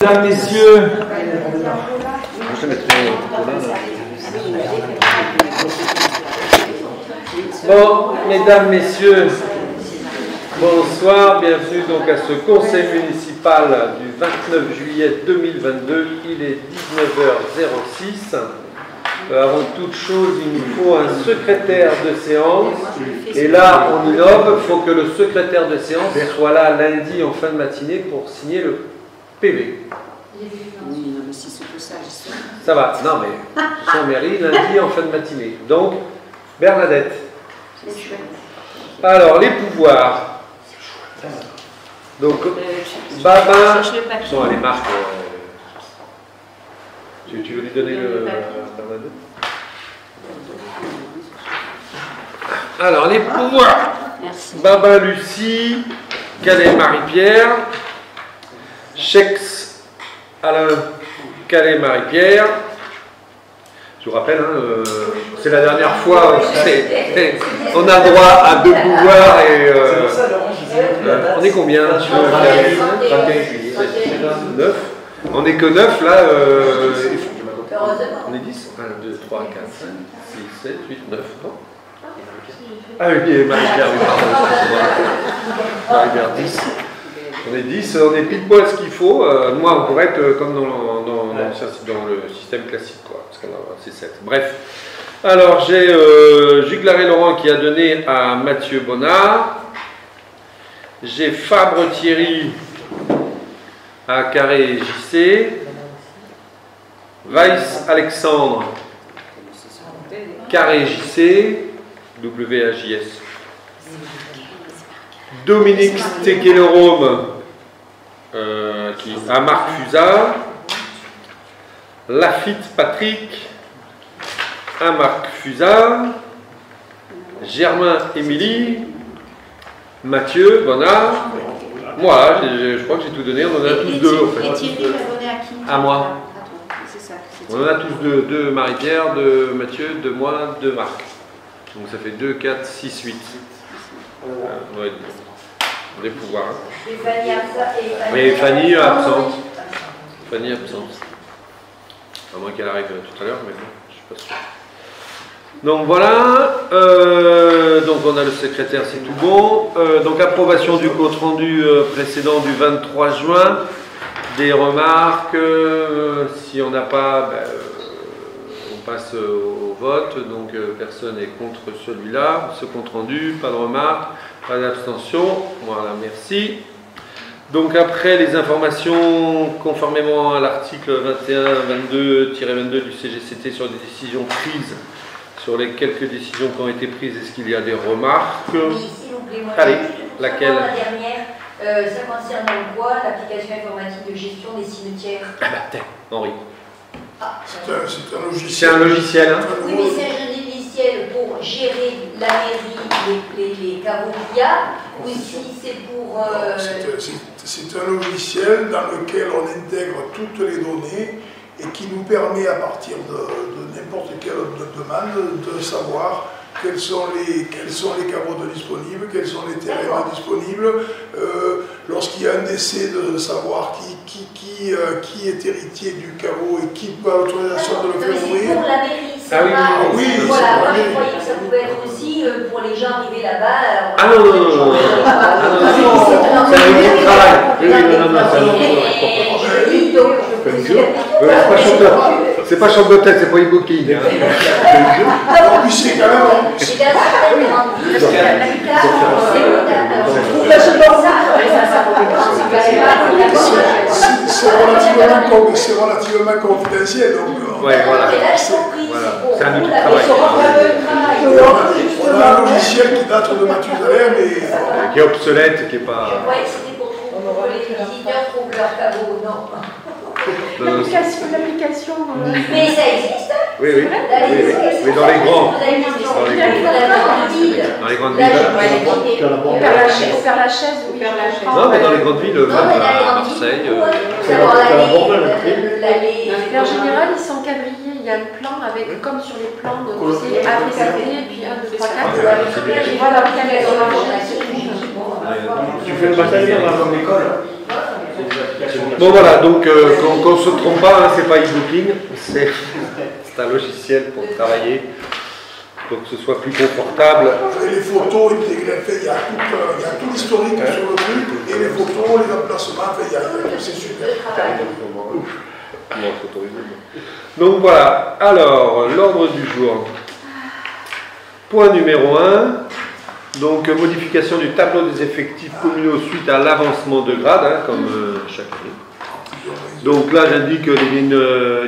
Mesdames, Messieurs, Mesdames, Messieurs, bonsoir, bienvenue donc à ce conseil municipal du 29 juillet 2022, il est 19h06. Avant toute chose, il nous faut un secrétaire de séance, et là on innove, il faut que le secrétaire de séance soit là lundi en fin de matinée pour signer le PV. Oui, non, mais si c'est tout ça, ça va, non mais son mairie lundi en fin de matinée. Donc, Bernadette. Alors, les pouvoirs. Donc, Babin. Non, les marques. Tu veux lui donner le Bernadette? Alors, les pouvoirs. Babin Lucie, Calais Marie-Pierre, Chex Alain, Calais Marie-Pierre. Je vous rappelle, hein, c'est la dernière fois, on a droit à 2 pouvoirs et on est combien? 9. On n'est que 9 là. On est 10. 1, 2, 3, 4, 5, 6, 7, 8, 9. Non? Ah oui, Marie-Pierre, oui, pardon. Marie-Pierre, 10. On est 10, on est pile poil ce qu'il faut. Moi, on pourrait être comme dans le système classique, quoi. Parce qu'on a c'est 7. Bref. Alors, j'ai Juglaré Laurent qui a donné à Mathieu Bonnard. J'ai Fabre Thierry à Carré JC. Weiss Alexandre, Carré JC, WAJS. Dominique Tekelerome à Marc Fusard. Lafitte Patrick à Marc Fusard. Germain Émilie, Mathieu Bonnard. Moi, je crois que j'ai tout donné, on en a tous 2 en fait. Et Thierry l'a donné à qui? À moi. On en a tous 2, 2 Marie-Pierre, 2 Mathieu, 2 moi, 2 Marc. Donc ça fait 2, 4, 6, 8. Ouais, des pouvoirs. Hein. Et Fanny absente. Mais Fanny absente. Fanny absente. À moins qu'elle arrive tout à l'heure, mais bon, je ne suis pas sûr. Donc voilà, donc on a le secrétaire, c'est tout bon. Donc approbation du compte rendu précédent du 23 juin. Des remarques, si on n'a pas, on passe au vote, donc personne n'est contre celui-là. Ce compte rendu, pas de remarques, pas d'abstention, voilà, merci. Donc après les informations, conformément à l'article 21-22-22 du CGCT sur des décisions prises, sur les quelques décisions qui ont été prises, est-ce qu'il y a des remarques? Oui, s'il vous plaît, moi, allez, laquelle? la dernière, ça concerne quoi? L'application informatique de gestion des cimetières. Ah bah tiens, Henri. Ah, c'est un logiciel. C'est un logiciel, hein? Oui, mais c'est un logiciel pour gérer la mairie, les caveaux qu'il y a, ou si c'est pour... C'est un logiciel dans lequel on intègre toutes les données et qui nous permet, à partir de n'importe quelle demande, de savoir quels sont les caveaux disponibles, quels sont les terrains disponibles. Lorsqu'il y a un décès, de savoir qui est héritier du caveau et qui peut avoir l'autorisation de le faire ouvrir. C'est pour la mairie, c'est ah, pas... Oui, voilà, moi je croyais que ça pouvait être aussi pour les gens arrivés là-bas. Ah non, non, c'est un outil de travail. Oui, non, c'est un outil de travail. C'est pas chambre d'hôtel, c'est pas e-booking. Alors, puis c'est quand même... C'est relativement confidentiel. Ouais, voilà. C'est un outil de travail. On a un logiciel qui date de Mathusalem et... qui est obsolète, qui n'est pas... Je croyais que c'était pour que les visiteurs trouvent leur caveau, non. L'application. Mais ça existe? Oui, oui. Oui, dans les grands. Dans les grandes villes. Au Père-Lachaise, oui. Non, mais dans les grandes villes, à Marseille. En général, ils sont quadrillés. Il y a le plan avec, comme sur les plans, de ABCD, puis 1, 2, 3, 4. Voilà, Tu fais le matériel dans l'école. Bon voilà, donc qu'on ne se trompe pas, hein, c'est pas e-booking, c'est un logiciel pour travailler, pour que ce soit plus confortable. Et les photos intégrées, il y a tout l'historique sur le truc, et les photos, les emplacements, c'est super. Donc voilà, alors l'ordre du jour. Point numéro 1, donc modification du tableau des effectifs communaux suite à l'avancement de grade, hein, comme chaque année. Donc là j'indique les lignes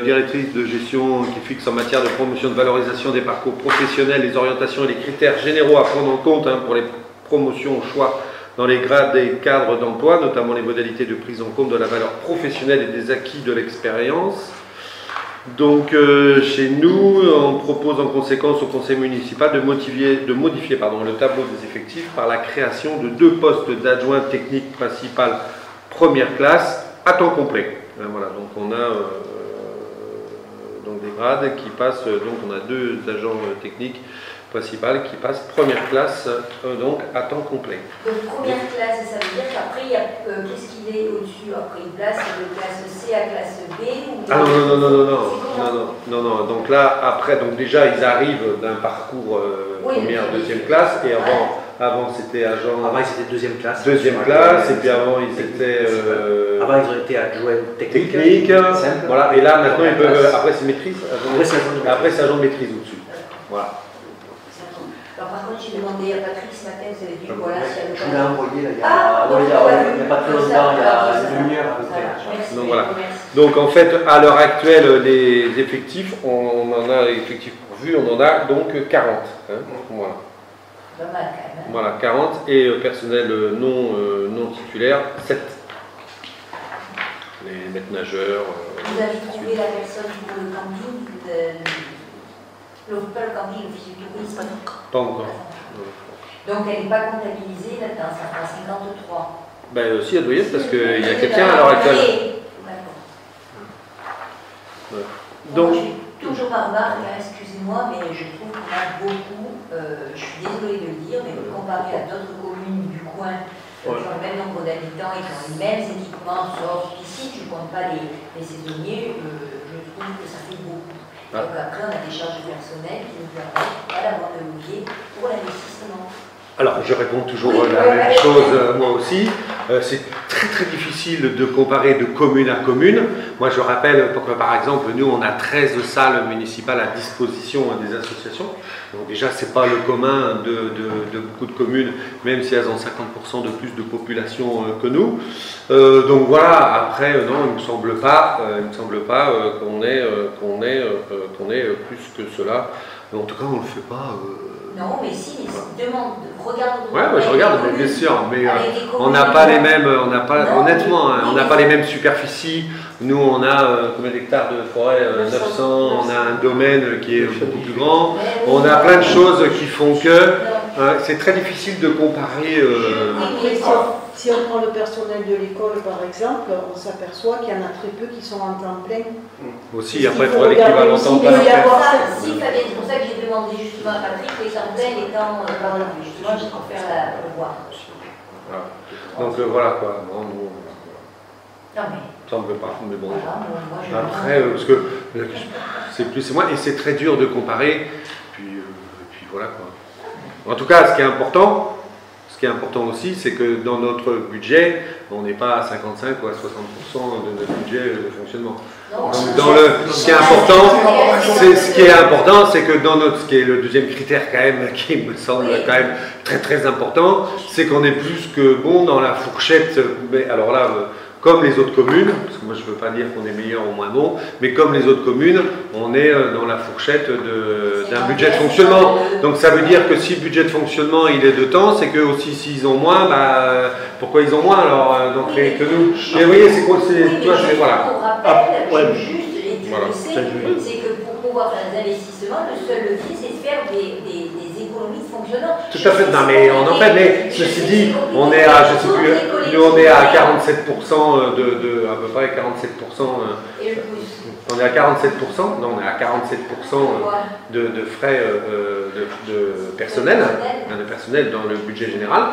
directrices de gestion qui fixent en matière de promotion de valorisation des parcours professionnels, les orientations et les critères généraux à prendre en compte hein, pour les promotions au choix dans les grades et cadres d'emploi, notamment les modalités de prise en compte de la valeur professionnelle et des acquis de l'expérience. Donc chez nous, on propose en conséquence au conseil municipal de modifier le tableau des effectifs par la création de 2 postes d'adjoint technique principal première classe à temps complet. Voilà, donc on a donc des grades qui passent, donc on a 2 agents techniques principales qui passent première classe donc à temps complet. Donc première classe, ça veut dire qu'après, qu'est-ce qu'il est au-dessus? Après, il place de classe C à classe B ou ah non, donc là, après, donc déjà, ils arrivent d'un parcours première, deuxième classe, et avant c'était agent... Avant, ils étaient deuxième classe. Deuxième classe, et puis avant, ils étaient... avant, ils ont été adjoints techniques. Voilà, et là, maintenant, ils peuvent... Après, c'est maîtrise. Après, c'est agent de maîtrise au-dessus. Voilà. Alors par contre, j'ai demandé à Patrick ce matin, vous avez dit voilà, s'il y a le... Je l'ai envoyé là, il n'y a pas très longtemps, il y a une demi-heure à peu près. Donc voilà. Donc en fait, à l'heure actuelle, les effectifs, on en a effectifs pourvus, on en a donc 40. Hein, voilà. Pas mal quand même. Voilà, 40 et personnel non titulaire, 7. Les maîtres nageurs. Vous avez trouvé la personne pour le camping pas le camping, le physiotourisme? Pas encore. Donc elle n'est pas comptabilisée là-dedans, ça fera 53. Ben si, elle doit y être parce qu'il y a quelqu'un à l'heure actuelle. Donc, j'ai toujours ma remarque, hein, excusez-moi, mais je trouve qu'on a beaucoup, je suis désolée de le dire, mais comparé à d'autres communes du coin qui ont le même nombre d'habitants et qui ont les mêmes équipements, sauf ici, je ne compte pas les saisonniers, je trouve que ça fait beaucoup. Donc après, on a des charges personnelles qui nous permettent pas d'avoir de levier pour l'investissement. Alors, je réponds toujours la même chose, moi aussi. C'est très très difficile de comparer de commune à commune. Moi, je rappelle que, par exemple, nous, on a 13 salles municipales à disposition des associations. Donc déjà, ce n'est pas le commun de beaucoup de communes, même si elles ont 50% de plus de population que nous. Donc voilà, après, non, il ne me semble pas qu'on ait plus que cela. Mais en tout cas, on ne le fait pas... Non, mais si, regarde. Ouais, je regarde, mais bien sûr, mais on n'a pas les mêmes, honnêtement, on n'a pas les mêmes superficies. Nous, on a combien d'hectares de forêt 900, on a un domaine qui est beaucoup plus grand. On a plein de choses qui font que c'est très difficile de comparer. Si on prend le personnel de l'école, par exemple, on s'aperçoit qu'il y en a très peu qui sont en temps plein. Aussi, après, il faudrait l'équivalent temps plein. Si, Fabien, c'est pour ça que j'ai demandé justement à Patrick les temps pleins, les temps justement, je préfère le voir. Donc voilà quoi. Non, mais... Ça me veut pas, mais bon. Voilà, après, parce que c'est plus et moins, et c'est très dur de comparer. Puis voilà quoi. En tout cas, ce qui est important aussi, c'est que dans notre budget, on n'est pas à 55 ou à 60% de notre budget de fonctionnement. Donc, ce qui est important, c'est que dans ce qui est le deuxième critère quand même, qui me semble quand même très très important, c'est qu'on est plus que bon dans la fourchette. Mais alors là, comme les autres communes, parce que moi je ne veux pas dire qu'on est meilleur ou moins bon, mais comme les autres communes, on est dans la fourchette d'un budget de fonctionnement. Donc ça veut dire que si le budget de fonctionnement il est de temps, c'est que aussi s'ils ont moins, pourquoi ils ont moins alors que nous? Mais vous voyez, c'est quoi? Voilà. C'est que pour pouvoir faire des investissements, le seul levier c'est de faire des économies de fonctionnement. Tout à fait, non mais on en fait, mais ceci dit, on est à, je sais plus... nous on est à 47% à peu près 47%. Et le plus. On est à 47%, non, on est à 47% de frais de personnel dans le budget général.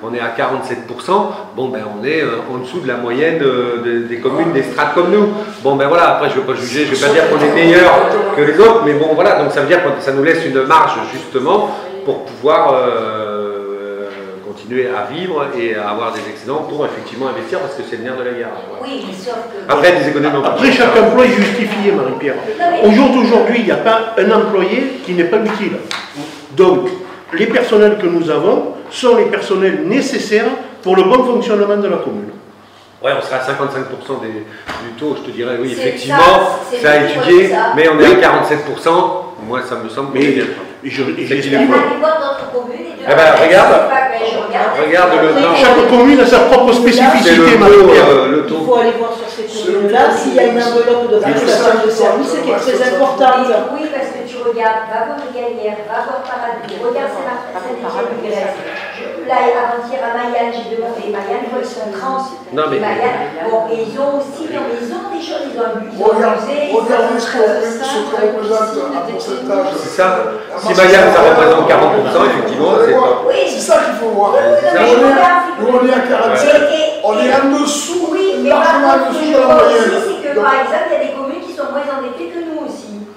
On est à 47%. Bon, ben on est en dessous de la moyenne des communes, des strates comme nous. Bon, ben voilà, après je ne veux pas juger, je ne vais pas dire qu'on est meilleur que les autres, mais bon, voilà, donc ça veut dire que ça nous laisse une marge justement pour pouvoir continuer à vivre et à avoir des excédents pour effectivement investir parce que c'est le nerf de la guerre. Oui, mais sauf que... Après, des économies. Après, chaque emploi est justifié, Marie-Pierre. Au jour d'aujourd'hui, il n'y a pas un employé qui n'est pas utile. Donc, les personnels que nous avons sont les personnels nécessaires pour le bon fonctionnement de la commune. Ouais, on serait à 55% du taux, je te dirais, oui, C'est effectivement, ça, ça a étudié, mais on est à 47%, moi ça me semble bien. J'estime. voir d'autres communes et de... Eh ben, regarde le temps. Chaque commune a sa propre spécificité, Marie-Pierre. Il faut aller voir sur ces communes-là s'il y a une enveloppe de prestation de services qui est très importante. Oui, parce que tu regardes, va voir Galière, va voir Paradis, regarde Saint-Martin-de-Grèce. Là, avant-hier à Mayenne, j'ai demandé, Mayenne, ils sont 30. Non, mais... Bon, et ils ont aussi, ils ont des choses, ils ont un budget. Regardez ce que représente un pourcentage. C'est ça. Si Mayenne, ça représente 40%, effectivement, c'est pas... C'est ça qu'il faut voir. Nous, on est à 47, on est en dessous, largement en dessous de la moyenne. C'est que, par exemple, il y a des communes qui sont moins endettées que nous aussi.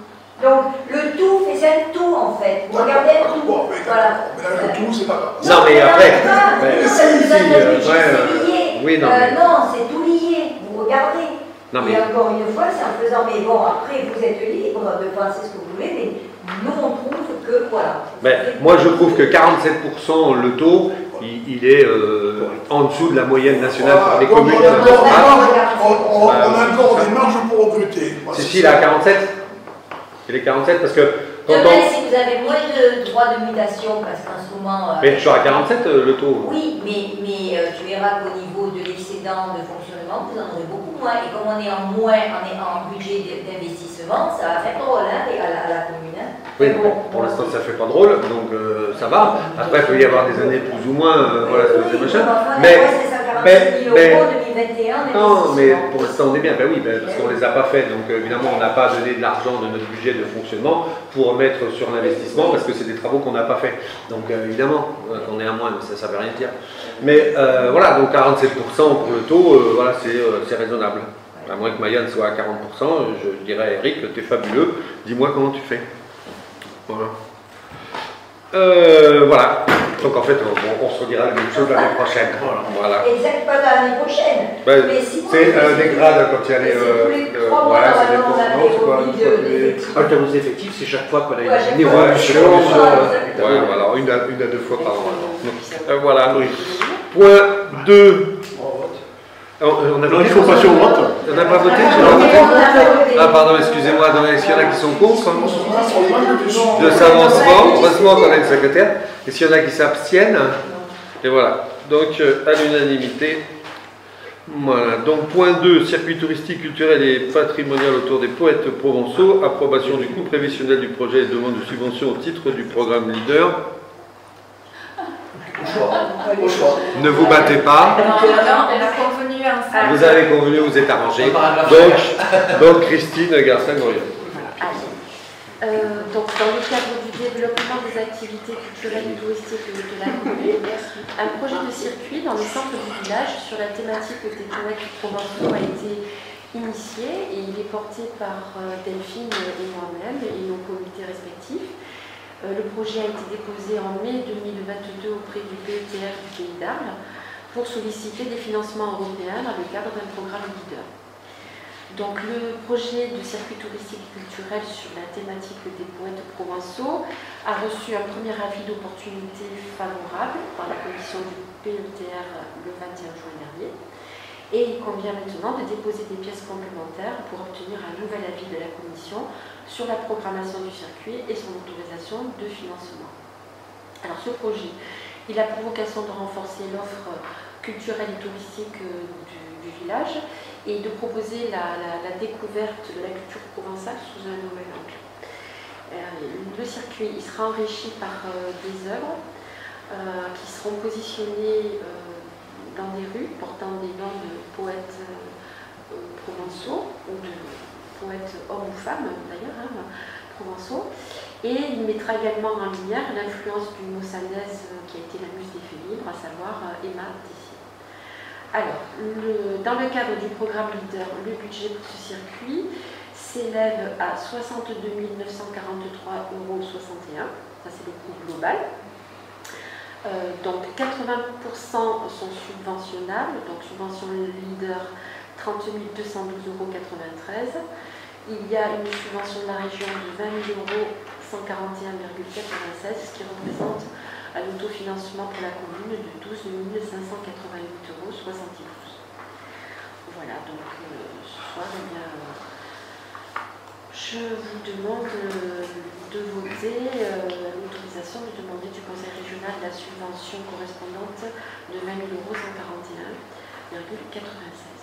Donc, le tout, c'est un tout en fait. Vous regardez le tout. Voilà. Mais là, le tout, c'est pas grave. Non, mais après... Oui, non, c'est tout lié. Vous regardez. Non, mais... Et encore une fois, c'est en faisant, mais bon, après, vous êtes libre de penser ce que vous voulez, mais nous, on trouve que, voilà. Ben, moi, je trouve que 47%, le taux, il est en dessous de la moyenne nationale par les communes. On a encore des marges pour recruter. Si, il est à 47. Il est 47 parce que... Demain, si vous avez moins de droits de mutation, parce qu'en ce moment... mais toujours à 47 le taux. Oui, mais tu verras qu'au niveau de l'excédent de fonctionnement, vous en aurez beaucoup moins. Et comme on est en budget d'investissement, ça va faire drôle à la commune. Oui, pour l'instant ça fait pas drôle, donc ça va. Après, il peut y avoir des années plus ou moins, voilà, c'est machin. Non, mais pour l'instant on est bien. Ben oui, parce qu'on les a pas fait, donc évidemment on n'a pas donné de l'argent de notre budget de fonctionnement pour mettre sur l'investissement parce que c'est des travaux qu'on n'a pas fait. Donc évidemment, on est à moins, ça ne veut rien dire. Mais voilà, donc 47% pour le taux, voilà, c'est raisonnable. À moins que Mayenne soit à 40%, je dirais Eric, tu es fabuleux, dis-moi comment tu fais. Voilà. Voilà. Donc en fait, on se redira la même chose l'année prochaine. Voilà. Exact, pas l'année prochaine. Ben, c'est des grades quand il y a les... voilà, c'est des pourcents. En termes d'effectifs, c'est chaque fois qu'on a une évolution. Voilà, une à deux fois par an. Voilà. Point 2. On a il faut passer au vote. On n'a pas voté? Ah pardon, excusez-moi, est-ce qu'il y en a qui sont contre de cet avancement? Heureusement qu'on a une secrétaire. Est-ce qu'il y en a qui s'abstiennent? Et voilà, donc à l'unanimité. Voilà, donc point 2, circuit touristique, culturel et patrimonial autour des poètes provençaux, approbation du coût prévisionnel du projet et demande de subvention au titre du programme Leader. Ne vous battez pas. Vous avez convenu, vous êtes arrangé. Donc Christine Garcin-Goriot. Donc dans le cadre du développement des activités culturelles et touristiques de la commune, un projet de circuit dans le centre du village sur la thématique des poètes provençaux a été initié et il est porté par Delphine et moi-même et nos comités respectifs. Le projet a été déposé en mai 2022 auprès du PETR du Pays d'Arles pour solliciter des financements européens dans le cadre d'un programme Leader. Donc le projet de circuit touristique et culturel sur la thématique des poètes provençaux a reçu un premier avis d'opportunité favorable par la commission du PETR le 21 juin dernier. Et il convient maintenant de déposer des pièces complémentaires pour obtenir un nouvel avis de la commission sur la programmation du circuit et son autorisation de financement. Alors ce projet, il a pour vocation de renforcer l'offre culturelle et touristique du village et de proposer la découverte de la culture provençale sous un nouvel angle. Le circuit il sera enrichi par des œuvres qui seront positionnées dans des rues portant des noms de poètes provençaux, ou de poètes hommes ou femmes d'ailleurs, hein, provençaux. Et il mettra également en lumière l'influence d'une mossanaise qui a été la muse des faits libres, à savoir Emma Tessier. Alors, dans le cadre du programme LEADER, le budget pour ce circuit s'élève à 62 943,61 €, ça c'est le coût global. Donc 80% sont subventionnables, donc subvention LEADER 30 212,93 €. Il y a une subvention de la région de 20 000 €, 141,96, ce qui représente un autofinancement pour la commune de 12 588,72 €. Voilà, donc ce soir, eh bien, je vous demande de voter l'autorisation de demander du Conseil régional la subvention correspondante de 20 000 €, 141,96.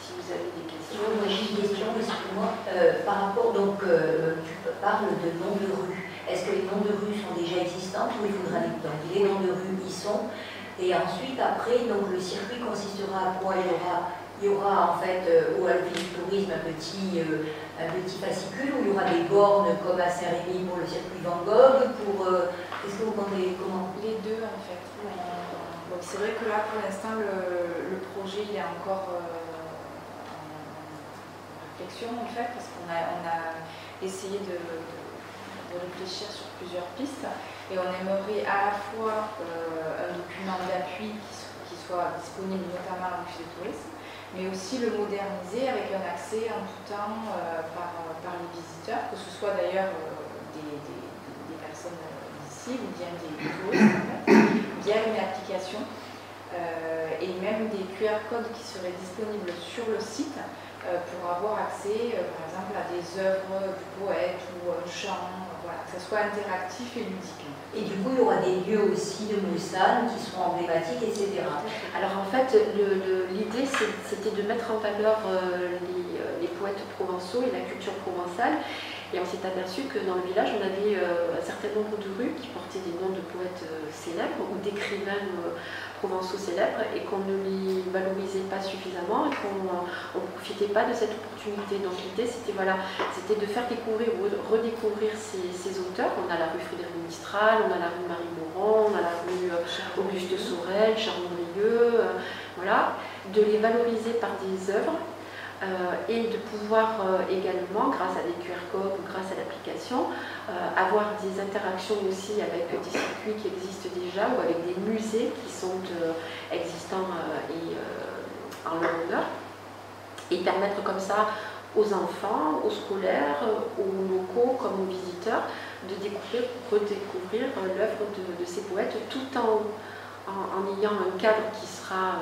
Si vous avez des questions. Moi j'ai une question, excuse-moi. Par rapport, donc, tu parles de noms de rue. Est-ce que les noms de rue sont déjà existants ou il faudra les donc, les noms de rue y sont. Et ensuite, après, donc, le circuit consistera à quoi? Il y aura en fait, au Alpine du Tourisme, un petit fascicule où il y aura des bornes comme à Saint-Rémy pour le circuit Van Gogh. Qu'est-ce que vous comptez? Comment? Les deux en fait. Donc c'est vrai que là, pour l'instant, le projet il est encore réflexion en fait, parce qu'on a essayé de réfléchir sur plusieurs pistes et on aimerait à la fois un document d'appui qui soit disponible notamment à l'Office de tourisme, mais aussi le moderniser avec un accès en tout temps par les visiteurs, que ce soit d'ailleurs des personnes d'ici ou bien des touristes en fait, via une application et même des QR codes qui seraient disponibles sur le site pour avoir accès, par exemple, à des œuvres du poète ou un chant, voilà, que ce soit interactif et ludique. Et du coup, il y aura des lieux aussi de Moussan qui seront emblématiques, etc. Alors en fait, l'idée c'était de mettre en valeur les poètes provençaux et la culture provençale. Et on s'est aperçu que dans le village, on avait un certain nombre de rues qui portaient des noms de poètes célèbres ou d'écrivains provençaux célèbres et qu'on ne les valorisait pas suffisamment et qu'on ne profitait pas de cette opportunité. Donc l'idée, c'était de faire découvrir ou redécouvrir ces auteurs. On a la rue Frédéric Mistral, on a la rue Marie-Moron, on a la rue Auguste Sorel, Charles-Andrieux, voilà, de les valoriser par des œuvres. Et de pouvoir également, grâce à des QR codes ou grâce à l'application, avoir des interactions aussi avec des circuits qui existent déjà ou avec des musées qui sont existants et en longueur, et permettre comme ça aux enfants, aux scolaires, aux locaux comme aux visiteurs de redécouvrir l'œuvre de ces poètes tout en ayant un cadre qui sera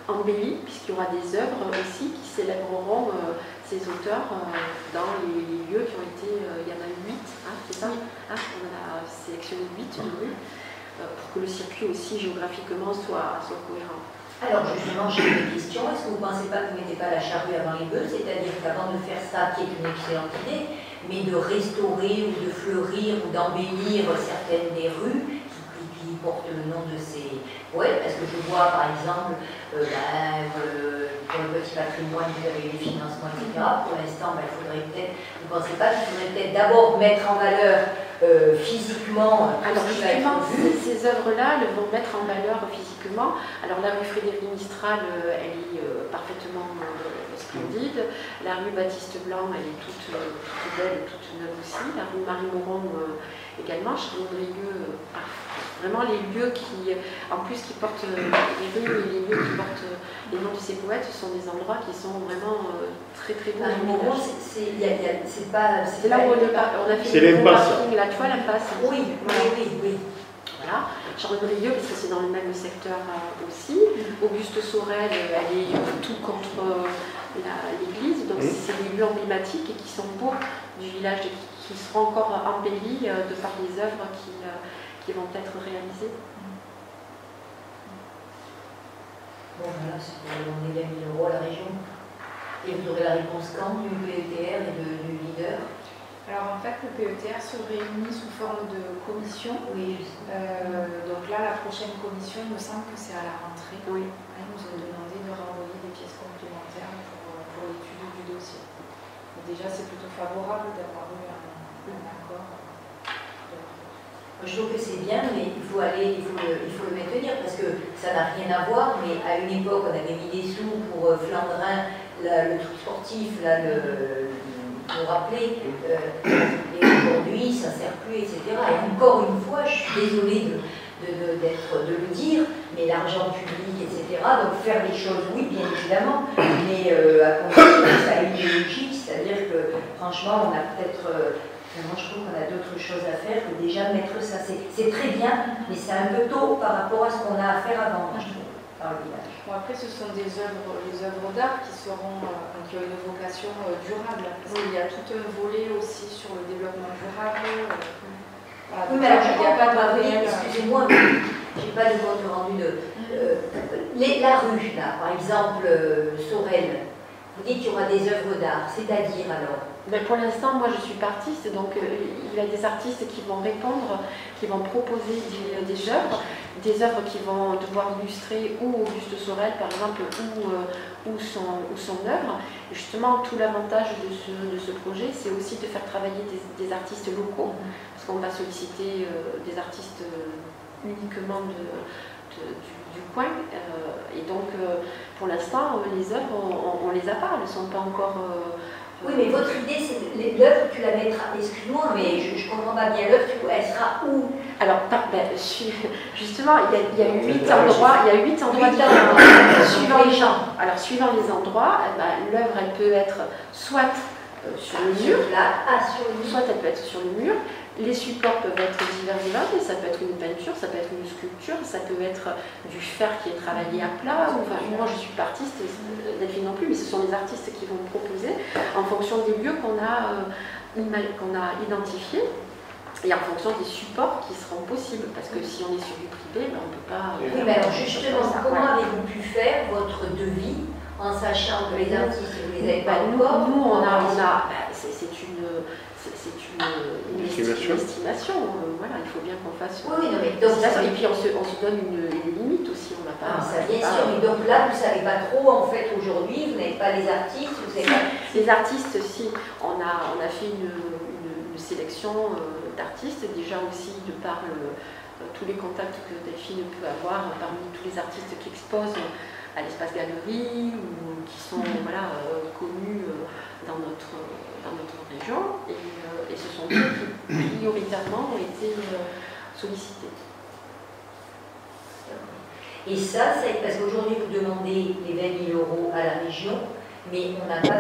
embelli, puisqu'il y aura des œuvres aussi qui célébreront ces auteurs dans les lieux qui ont été, il y en a 8, hein, c'est ça, hein, on a sélectionné 8 lieux pour que le circuit aussi géographiquement soit cohérent. Alors justement, j'ai une question, est-ce que vous ne pensez pas que vous ne mettez pas la charrue avant les bœufs, c'est-à-dire qu'avant de faire ça, qui est une excellente idée, mais de restaurer ou de fleurir ou d'embellir certaines des rues qui portent le nom de ces poètes, parce que je vois par exemple pour le petit patrimoine, vous avez les financements, etc. Pour l'instant, il faudrait peut-être, vous ne pensez pas qu'il faudrait peut-être d'abord mettre en valeur physiquement. Alors justement, ces œuvres-là vont mettre en valeur physiquement. Alors la rue Frédéric Mistral, elle est parfaitement splendide. La rue Baptiste Blanc, elle est toute belle, toute neuve aussi. La rue Marie-Moron également. Charles-Andrieux, vraiment les lieux qui, en plus, qui portent les rues et les lieux qui portent les noms de ces poètes, ce sont des endroits qui sont vraiment très très beaux. Marie-Moron, c'est là où on a fait le parking, là tu vois l'impasse. Oui, oui. Voilà. Charles-Andrieux, parce que c'est dans le même secteur aussi. Auguste Sorel, elle est tout contre l'église, donc c'est des lieux emblématiques et qui sont beaux du village et qui seront encore embellis de par les œuvres qui vont être réalisées. Bon, voilà, c'est pour demander 20 000 € à la région. Et vous aurez la réponse quand du PETR et du leader? Alors en fait, le PETR se réunit sous forme de commission. Oui. Donc là, la prochaine commission, il me semble que c'est à la rentrée. Oui. Ils nous ont demandé de renvoyer des pièces complémentaires pour l'étude du dossier. Mais déjà, c'est plutôt favorable d'avoir eu un accord. Je trouve que c'est bien, mais il faut le maintenir parce que ça n'a rien à voir. Mais à une époque, on avait mis des sous pour Flandrin, le truc sportif, là, pour rappeler. Et aujourd'hui, ça ne sert plus, etc. Et encore une fois, je suis désolée de le dire, mais l'argent public, etc. Donc faire les choses, oui, bien évidemment, mais à condition que ça ait une logique, c'est-à-dire que franchement, on a peut-être. Moi, je trouve qu'on a d'autres choses à faire que déjà mettre ça. C'est très bien, mais c'est un peu tôt par rapport à ce qu'on a à faire avant, je trouve, dans le village. Bon, après, ce sont les œuvres d'art qui ont une vocation durable, parce qu'il y a tout un volet aussi sur le développement durable. Voilà, oui, mais alors, il n'y a pas de réel. Excusez-moi, mais je n'ai pas de compte rendu de. La rue, là, par exemple, Sorel, vous dites qu'il y aura des œuvres d'art, c'est-à-dire alors? Ben pour l'instant, moi je suis artiste, donc il y a des artistes qui vont répondre, qui vont proposer des œuvres qui vont devoir illustrer ou Auguste Sorel par exemple, ou son œuvre. Et justement, tout l'avantage de ce projet, c'est aussi de faire travailler des artistes locaux, parce qu'on va solliciter des artistes uniquement du coin. Et donc, pour l'instant, les œuvres, on les a pas, elles ne sont pas encore... Oui, mais votre idée, c'est l'œuvre, tu la mettras, excuse-moi, mais je ne comprends pas bien l'œuvre, elle sera où? Alors, justement, il y a 8 endroits, suivant les gens. Alors, suivant les endroits, l'œuvre, elle peut être soit sur le mur, soit elle peut être sur le mur. Les supports peuvent être divers et variés, ça peut être une peinture, ça peut être une sculpture, ça peut être du fer qui est travaillé à plat. Enfin, moi je ne suis pas artiste, Delphine non plus, mais ce sont les artistes qui vont proposer en fonction des lieux qu'on a identifiés et en fonction des supports qui seront possibles. Parce que si on est sur du privé, on ne peut pas... Oui, mais alors justement, comment avez-vous pu faire votre devis en sachant que les artistes, vous les avez pas encore? Nous, c'est une estimation. Voilà, il faut bien qu'on fasse. Oui, non, mais donc, et puis on se donne une limite aussi. On n'a pas. Ça, bien sûr, mais donc là, vous ne savez pas trop en fait aujourd'hui. Vous n'avez pas les artistes. Vous savez pas... Les artistes, si on a fait une sélection d'artistes déjà aussi de par tous les contacts que Delphine peut avoir parmi tous les artistes qui exposent à l'espace galerie ou qui sont connus dans notre région, et ce sont eux qui prioritairement ont été sollicités. Et ça, c'est parce qu'aujourd'hui vous demandez les 20 000 € à la région, mais on n'a pas,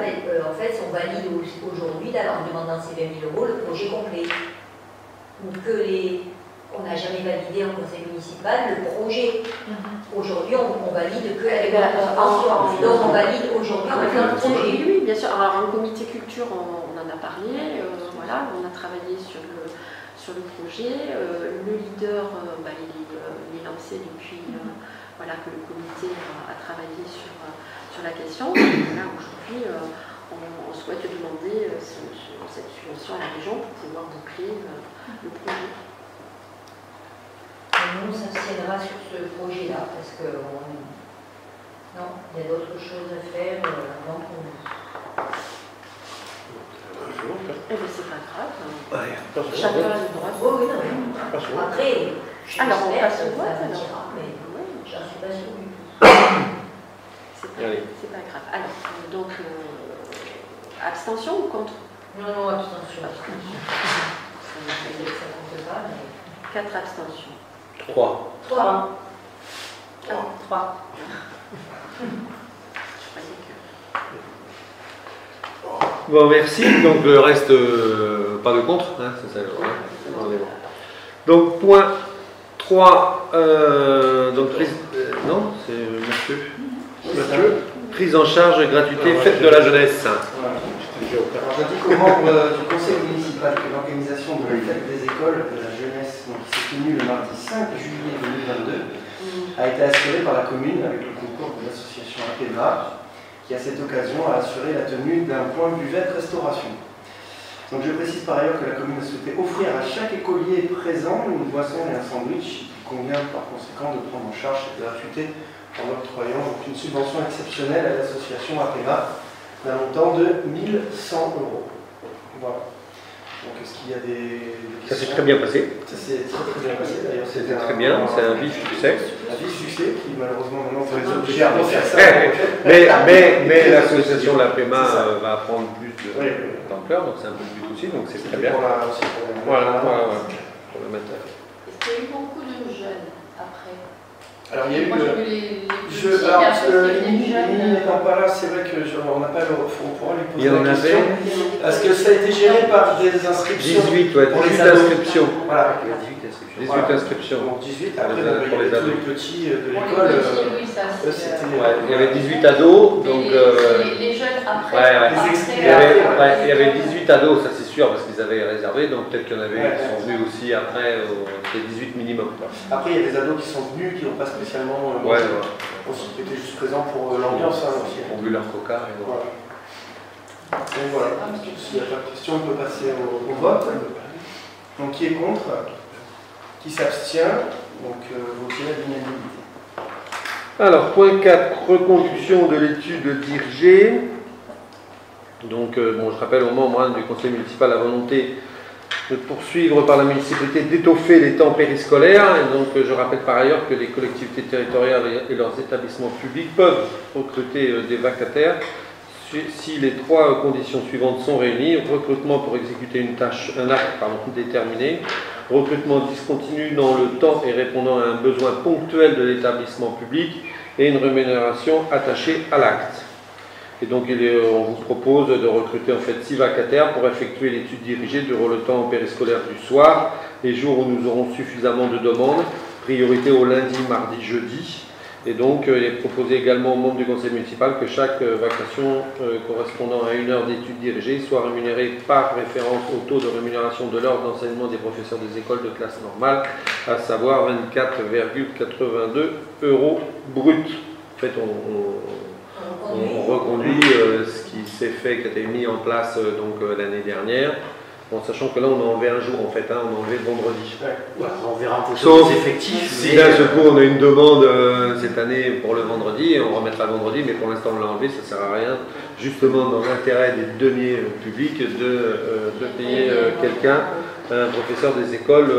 en fait, on valide aujourd'hui, là, en demandant ces 20 000 € le projet complet. Donc on n'a jamais validé en conseil municipal le projet. Aujourd'hui, on valide que avec la convention. Donc on valide aujourd'hui le projet. Oui, bien sûr. Alors en comité culture, on en a parlé. Voilà, on a travaillé sur le projet. Le leader, il est lancé depuis que le comité a travaillé sur la question. Là, aujourd'hui, on souhaite demander cette subvention à la région pour pouvoir boucler le projet. Nous, on s'abstiendra sur ce projet-là, parce que non, il y a d'autres choses à faire avant qu'on... Eh bien, c'est pas grave. Ouais, chacun a le droit. Oh, oui, non. Après, alors, on passe au vote, mais j'en suis pas sûre du tout. C'est pas grave. Alors, donc, abstention ou contre? Non, abstention. Ça ne compte pas, mais... 4 abstentions. 3. 3. 3. Bon, merci. Donc, le reste, pas de contre, hein, c'est ça. Donc, point 3. Donc, non, c'est monsieur. Prise en charge, gratuité, fête de la jeunesse. Alors, je dis qu'aux membres du conseil municipal que l'organisation de la fête des écoles de la jeunesse, qui s'est tenue le mardi 5 juillet 2022, a été assurée par la commune avec le concours de l'association APEDRA, qui à cette occasion a assuré la tenue d'un point buvette restauration. Donc je précise par ailleurs que la commune a souhaité offrir à chaque écolier présent une boisson et un sandwich qui convient par conséquent de prendre en charge cette gratuité en octroyant donc une subvention exceptionnelle à l'association APEMA d'un montant de 1 100 €. Voilà. Donc est-ce qu'il y a des questions? Ça s'est très bien passé. Ça s'est très bien passé d'ailleurs. C'était très bien, c'est un vif succès. Un vif succès qui malheureusement maintenant fait obligé à refaire ça. Mais l'association de la PEMA va prendre plus d'ampleur, donc c'est un peu le but aussi, donc c'est très bien. Voilà. Pour le mettre. Est-ce qu'il y a eu beaucoup de jeunes après? Alors il y a eu Moi, j'ai vu les petits, alors, après, Émilie n'étant pas là, c'est vrai qu'on n'a pas on pourra lui poser Il y en la question. avait. Est-ce que ça a été géré par des inscriptions? 18, ouais, pour 18 les ados. inscriptions. Voilà. 18 inscriptions. Donc 18, Pour après les tous ados. les petits de Pour l'école. les petits, oui, ça c'est. Il y avait 18 ados, donc. Les jeunes après. Il y avait 18 ados, ça c'est sûr, parce qu'ils avaient réservé, donc peut-être qu'il y en avait qui sont venus aussi après, c'était 18 minimum. Quoi. Après, il y a des ados qui sont venus, qui n'ont pas spécialement. Qui étaient juste présents pour l'ambiance aussi. Pour bu leur coca. Et voilà. Donc voilà, s'il n'y a pas de questions, on peut passer au vote. Donc qui est contre? Qui s'abstient? Donc voter à l'unanimité. Alors, point 4, reconduction de l'étude dirigée. Donc, bon, je rappelle aux membres du conseil municipal la volonté de poursuivre par la municipalité d'étoffer les temps périscolaires. Et donc, je rappelle par ailleurs que les collectivités territoriales et leurs établissements publics peuvent recruter des vacataires si les trois conditions suivantes sont réunies: recrutement pour exécuter une tâche, un acte déterminé, recrutement discontinu dans le temps et répondant à un besoin ponctuel de l'établissement public, et une rémunération attachée à l'acte. Et donc on vous propose de recruter en fait 6 vacataires pour effectuer l'étude dirigée durant le temps périscolaire du soir, les jours où nous aurons suffisamment de demandes, priorité au lundi, mardi, jeudi. Et donc il est proposé également aux membres du conseil municipal que chaque vacation correspondant à 1 heure d'étude dirigée soit rémunérée par référence au taux de rémunération de l'ordre d'enseignement des professeurs des écoles de classe normale, à savoir 24,82 € brut. En fait, on reconduit ce qui s'est fait, qui a été mis en place l'année dernière, en sachant que là on a enlevé un jour en fait, on a enlevé le vendredi. Ouais, on verra un peu sauf les effectifs. Si d'un seul coup on a une demande cette année pour le vendredi, on remettra le vendredi, mais pour l'instant on l'a enlevé, ça ne sert à rien, justement dans l'intérêt des deniers publics de payer quelqu'un, un professeur des écoles,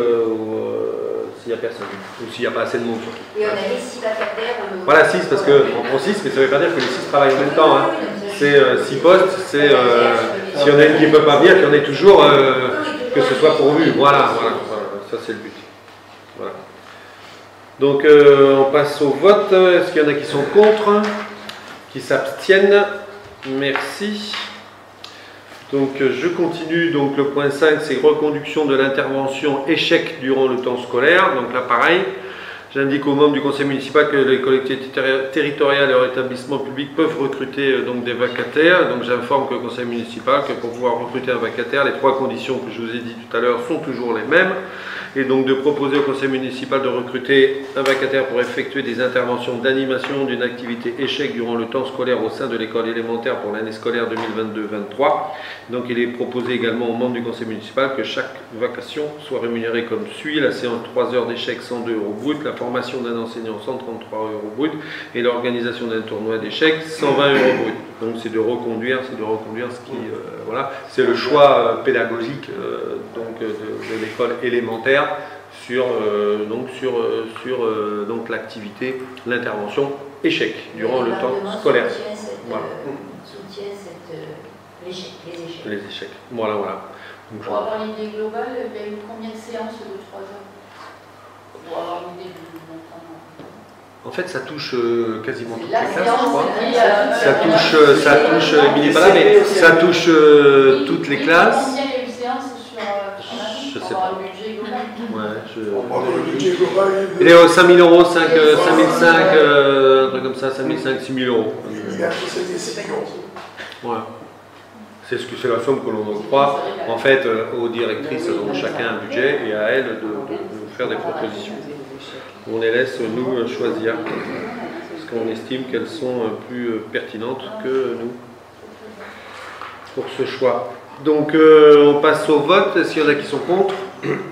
s'il n'y a personne, ou s'il n'y a pas assez de monde surtout. Et on avait 6 vacataires. Voilà, 6, parce qu'on prend 6, mais ça ne veut pas dire que les 6 travaillent en même temps. Hein. C'est 6 postes, c'est s'il y en a une qui ne peut pas venir, qu'il y en ait toujours, que ce soit pourvu. Voilà, ça c'est le but. Voilà. Donc on passe au vote. Est-ce qu'il y en a qui sont contre? Qui s'abstiennent? Merci. Donc je continue, donc le point 5, c'est reconduction de l'intervention échec durant le temps scolaire. Donc là pareil, j'indique aux membres du conseil municipal que les collectivités territoriales et leurs établissements publics peuvent recruter donc des vacataires. Donc j'informe que le conseil municipal que pour pouvoir recruter un vacataire, les 3 conditions que je vous ai dit tout à l'heure sont toujours les mêmes. Et donc de proposer au conseil municipal de recruter un vacataire pour effectuer des interventions d'animation d'une activité échec durant le temps scolaire au sein de l'école élémentaire pour l'année scolaire 2022-23. Donc il est proposé également aux membres du conseil municipal que chaque vacation soit rémunérée comme suit: la séance 3 heures d'échecs 102 € brut, la formation d'un enseignant 133 € brut et l'organisation d'un tournoi d'échecs 120 € brut. Donc c'est de reconduire ce qui voilà, c'est le choix pédagogique de l'école élémentaire sur l'activité, l'intervention échec durant le temps scolaire. Soutient les échecs. Les échecs. Voilà. Donc, pour avoir l'idée globale, il y a eu combien de séances de 3 heures? Pour avoir l'idée du montant. En fait, ça touche quasiment toutes les La classes, séance, je crois. ça touche, Émilie n'est pas là, mais ça touche toutes les classes. Combien il y a eu de séances sur je sais pas. le budget global? Le budget global, il est aux 5 000 €, 5005, un truc comme ça, 5005, 6 000 €. il y a 6 millions. Voilà. C'est la somme que l'on octroie en fait aux directrices, donc chacun un budget, et à elles de faire des propositions. On les laisse nous choisir, parce qu'on estime qu'elles sont plus pertinentes que nous pour ce choix. Donc on passe au vote. S'il y en a qui sont contre,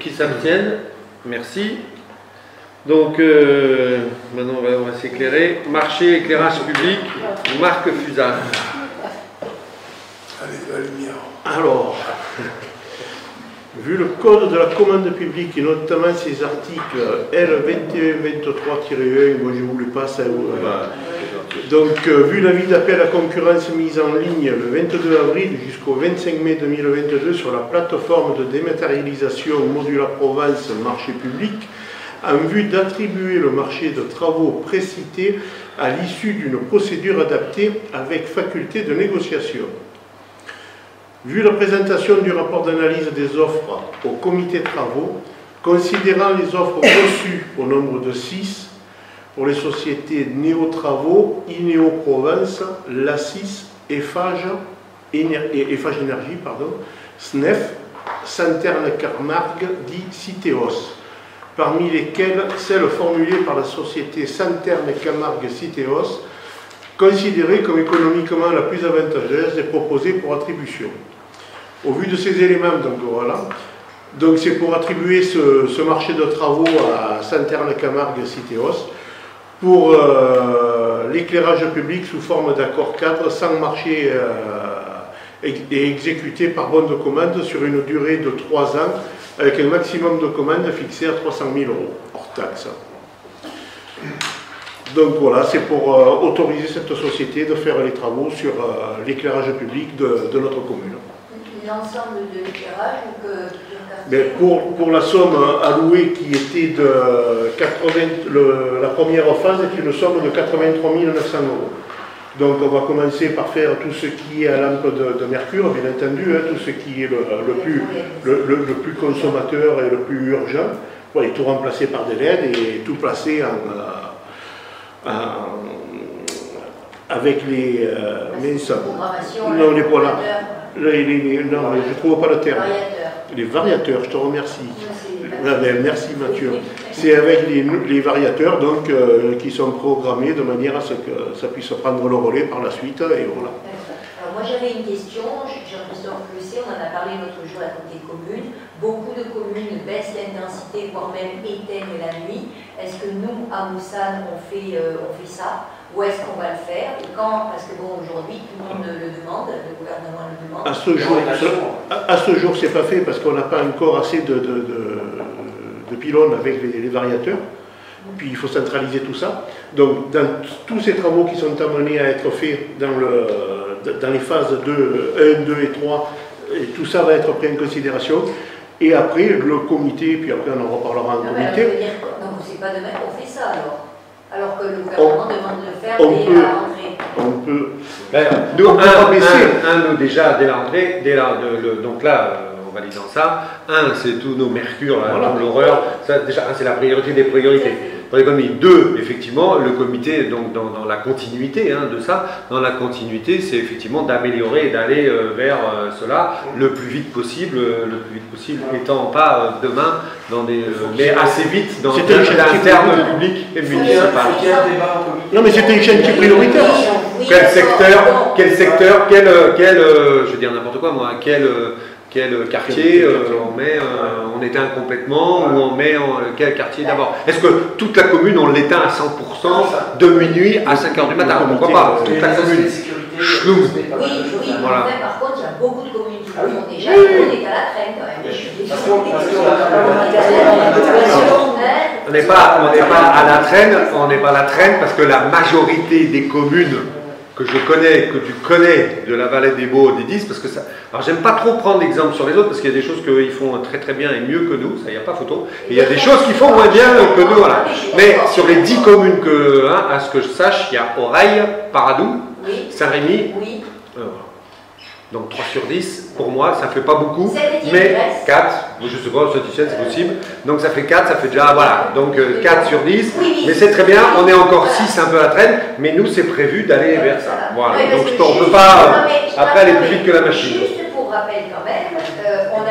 qui s'abstiennent, merci. Donc maintenant on va s'éclairer. Marché éclairage public, Marc Fusain. Allez, la lumière. Alors, vu le code de la commande publique et notamment ses articles L2123-1, moi je vous les passe à vous. Donc, vu l'avis d'appel à concurrence mise en ligne le 22 avril jusqu'au 25 mai 2022 sur la plateforme de dématérialisation Modula Provence marché public, en vue d'attribuer le marché de travaux précité à l'issue d'une procédure adaptée avec faculté de négociation. Vu la présentation du rapport d'analyse des offres au comité de travaux, considérant les offres reçues au nombre de 6 pour les sociétés Néo Travaux, Inéo Provence, Lassis, Eiffage Énergie, SNEF, Santerne Camargue, dit Citeos, parmi lesquelles celles formulées par la société Santerne Camargue Citeos, considérée comme économiquement la plus avantageuse et proposée pour attribution. Au vu de ces éléments, donc voilà, donc c'est pour attribuer ce marché de travaux à Santerne Camargue Citeos pour l'éclairage public sous forme d'accord cadre sans marché et exécuté par bon de commande sur une durée de 3 ans avec un maximum de commandes fixé à 300 000 € hors taxe. Donc voilà, c'est pour autoriser cette société de faire les travaux sur l'éclairage public de notre commune. L'ensemble de l'éclairage ou que mais pour la somme allouée qui était de 80, la première phase est une somme de 83 900 €. Donc on va commencer par faire tout ce qui est à lampe de mercure, bien entendu, hein, tout ce qui est le plus consommateur et le plus urgent, voilà, tout remplacé par des LED et tout placé avec les non, les voilà. Non, je ne trouve pas le terme. Les variateurs, je te remercie. Merci Mathieu. C'est avec les variateurs donc, qui sont programmés de manière à ce que ça puisse prendre le relais par la suite. Et voilà. Alors moi j'avais une question, Jean-Christophe le sait, on en a parlé l'autre jour à la communauté de communes. Beaucoup de communes baissent l'intensité, voire même éteignent la nuit. Est-ce que nous, à Moussan, on fait ça? Où est-ce qu'on va le faire? Et quand? Parce que bon, aujourd'hui, tout le monde le demande, le gouvernement le demande. À ce jour, c'est pas fait parce qu'on n'a pas encore assez de pylônes avec les variateurs. Puis il faut centraliser tout ça. Donc, dans tous ces travaux qui sont amenés à être faits dans les phases 1, 2 et 3, et tout ça va être pris en considération. Et après, le comité, puis après on en reparlera en comité. Donc, c'est pas demain qu'on fait ça alors que le gouvernement demande de le faire dès la rentrée. On peut. Nous, nous déjà, dès la rentrée, donc là, en validant ça, c'est tous nos mercures, voilà. L'horreur, déjà, c'est la priorité des priorités. Pour l'économie. 2, effectivement, le comité, donc dans la continuité de ça, dans la continuité, c'est effectivement d'améliorer et d'aller vers cela le plus vite possible étant pas demain dans des mais assez vite dans un terme public et municipal. Non mais c'était une chaîne qui est prioritaire. Quel secteur, je veux dire n'importe quoi moi, quel quartier on éteint complètement ou on met quel quartier d'abord? Est-ce que toute la commune on l'éteint à 100% de minuit à 5 h du matin? Pourquoi pas? Toute la commune. Oui, voilà. Mais par contre il y a beaucoup de communes qui le font déjà, on est à la traîne quand même. On n'est pas à la traîne parce que la majorité des communes que je connais, que tu connais de la vallée des Baux, des 10, parce que ça... Alors j'aime pas trop prendre l'exemple sur les autres, parce qu'il y a des choses qu'ils font très très bien et mieux que nous, ça y a pas photo, et il y a des choses qu'ils font moins bien que nous, voilà. Mais sur les 10 communes que, à ce que je sache, il y a Oreille, Paradou, Saint-Rémy, donc 3 sur 10, pour moi, ça fait pas beaucoup, mais 4, je sais pas, Saint-Étienne c'est possible, donc ça fait 4, ça fait déjà, voilà, donc 4 sur 10, mais c'est très bien, on est encore 6 un peu à la traîne, mais nous c'est prévu d'aller vers ça, voilà, donc on ne peut pas après aller plus vite que la machine. Juste pour rappel quand même, on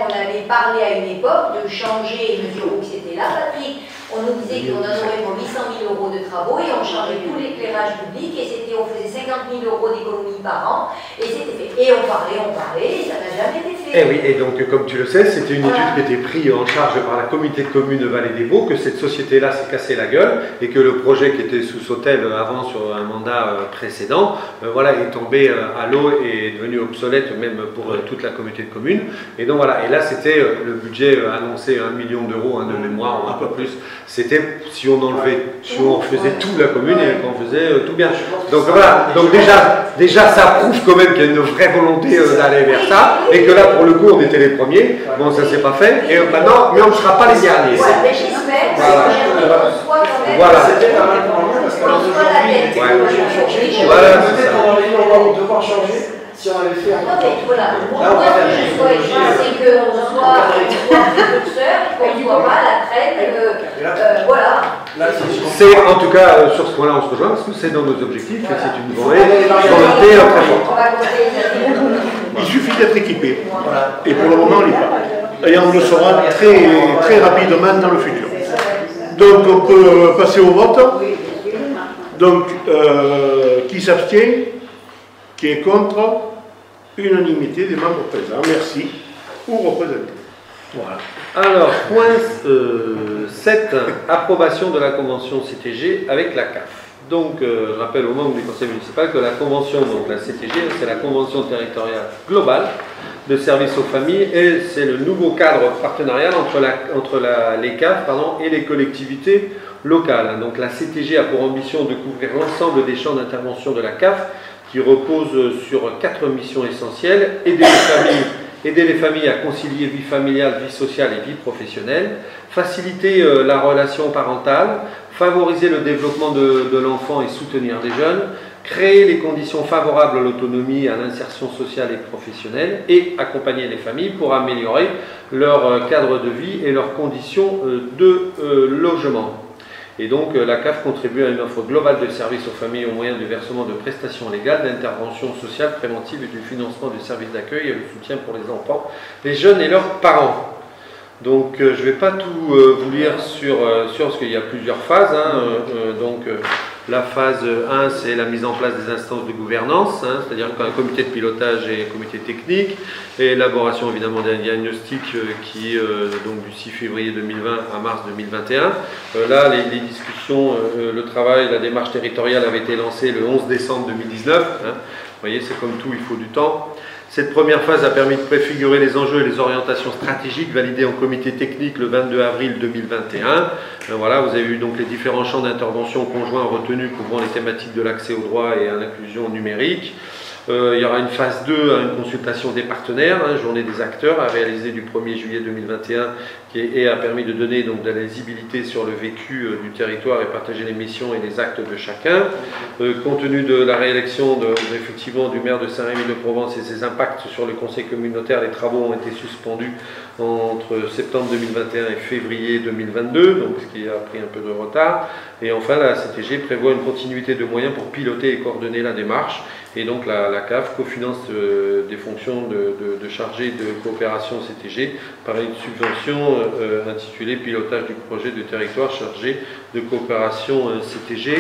avait parlé à une époque de changer, M. Roux c'était là, Patrick, on nous disait qu'on en aurait pour 800 000 € de travaux et on changeait tout l'éclairage public et on faisait 50 000 € d'économie par an et c'était fait. Et on parlait et ça n'a jamais été fait. Et oui, et donc comme tu le sais, c'était une étude qui était prise en charge par la communauté de communes de Vallée des Baux, que cette société-là s'est cassée la gueule et que le projet qui était sous Sautel avant sur un mandat précédent, voilà, est tombé à l'eau et est devenu obsolète même pour toute la communauté de communes. Et donc voilà, et là c'était le budget annoncé 1 million d'euros de mémoire ou un peu plus. C'était si on enlevait, si on faisait tout la commune et qu'on faisait tout bien. Donc voilà, donc déjà ça prouve quand même qu'il y a une vraie volonté d'aller vers ça et que là pour le coup on était les premiers. Bon, ça s'est pas fait et maintenant, mais on ne sera pas les derniers. Voilà, mais j'espère qu'on soit quand même. Voilà. C'était pas mal pour moi parce que On soit la tête. Voilà, c'est peut-être ça. qu'on aurait dû devoir changer si on avait fait un Non, mais voilà, moi ce que je souhaite, c'est qu'on soit précurseur et qu'on ne soit pas à la traîne. Voilà. C'est en tout cas sur ce point-là on se rejoint parce que c'est dans nos objectifs et c'est une volonté très forte. Il suffit d'être équipé. Et pour le moment, on n'est pas. Et on le saura très rapidement dans le futur. Donc, on peut passer au vote. Donc, qui s'abstient? Qui est contre? Unanimité des membres présents. Merci. Ou représentés. Voilà. Alors, point 7, approbation de la convention CTG avec la CAF. Donc, je rappelle aux membres du conseil municipal que la convention, donc la CTG, c'est la convention territoriale globale de services aux familles et c'est le nouveau cadre partenarial entre les CAF et les collectivités locales. Donc, la CTG a pour ambition de couvrir l'ensemble des champs d'intervention de la CAF qui repose sur 4 missions essentielles: aider les familles à concilier vie familiale, vie sociale et vie professionnelle, faciliter la relation parentale, favoriser le développement de l'enfant et soutenir les jeunes, créer les conditions favorables à l'autonomie, à l'insertion sociale et professionnelle et accompagner les familles pour améliorer leur cadre de vie et leurs conditions de logement. Et donc la CAF contribue à une offre globale de services aux familles au moyen du versement de prestations légales, d'interventions sociales préventives et du financement du service d'accueil et le soutien pour les enfants, les jeunes et leurs parents. Donc je ne vais pas tout vous lire sur parce qu'il y a plusieurs phases. La phase 1, c'est la mise en place des instances de gouvernance, c'est-à-dire un comité de pilotage et un comité technique, et élaboration évidemment d'un diagnostic qui donc du 6 février 2020 à mars 2021. Là, les discussions, le travail, la démarche territoriale avait été lancée le 11 décembre 2019. Vous voyez, c'est comme tout, il faut du temps. Cette première phase a permis de préfigurer les enjeux et les orientations stratégiques validées en comité technique le 22 avril 2021. Voilà, vous avez eu donc les différents champs d'intervention conjoints retenus couvrant les thématiques de l'accès au droit et à l'inclusion numérique. Il y aura une phase 2, une consultation des partenaires, journée des acteurs, à réaliser du 1er juillet 2021 et a permis de donner donc de la lisibilité sur le vécu du territoire et partager les missions et les actes de chacun. Compte tenu de la réélection effectivement du maire de Saint-Rémy-de-Provence et ses impacts sur le conseil communautaire, les travaux ont été suspendus entre septembre 2021 et février 2022, donc ce qui a pris un peu de retard. Et enfin, la CTG prévoit une continuité de moyens pour piloter et coordonner la démarche. Et donc la CAF cofinance des fonctions de chargé de coopération CTG par une subvention intitulée Pilotage du projet de territoire chargé de coopération CTG.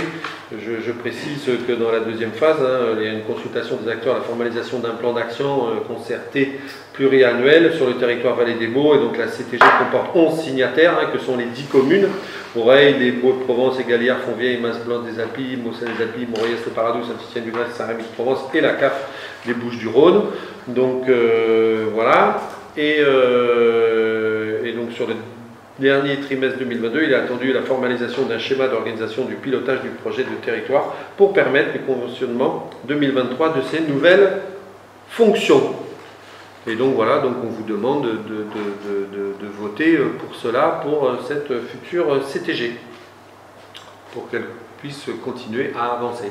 Je précise que dans la deuxième phase, il y a une consultation des acteurs, la formalisation d'un plan d'action concerté pluriannuel sur le territoire Vallée des Baux. Et donc la CTG comporte 11 signataires, que sont les 10 communes: Oreille, les Baux-de-Provence, Égalières, Fontvieille, Mas-Blanc des Alpilles, Mossel des Alpilles, Moriès, le Paradou, Saint-Étienne-du-Grèce, Saint-Rémy-de-Provence et la CAF des Bouches-du-Rhône. Donc voilà. Et donc sur le dernier trimestre 2022, il est attendu la formalisation d'un schéma d'organisation du pilotage du projet de territoire pour permettre le conventionnement 2023 de ces nouvelles fonctions. Et donc voilà, donc on vous demande de voter pour cela, pour cette future CTG, pour qu'elle puisse continuer à avancer.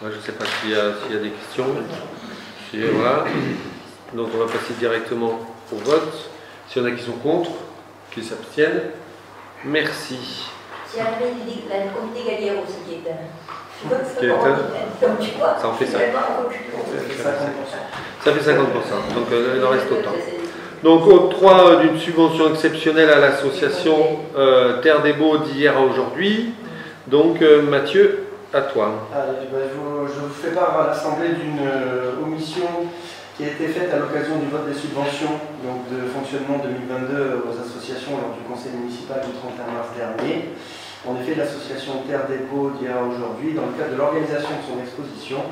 Moi, je ne sais pas s'il y a des questions. Voilà. Donc on va passer directement au vote. S'il y en a qui sont contre, qui s'abstiennent, merci. Il y a le comité Galière aussi qui est Qui est donc tu vois, ça en fait ça. vraiment, Ça fait 50%, donc il en reste autant. Donc, octroi d'une subvention exceptionnelle à l'association Terre des Baux d'hier à aujourd'hui. Donc, Mathieu, à toi. Allez, je vous fais part à l'Assemblée d'une omission qui a été faite à l'occasion du vote des subventions donc de fonctionnement 2022 aux associations lors du conseil municipal du 31 mars dernier. En effet, l'association Terre des Baux d'hier à aujourd'hui, dans le cadre de l'organisation de son exposition,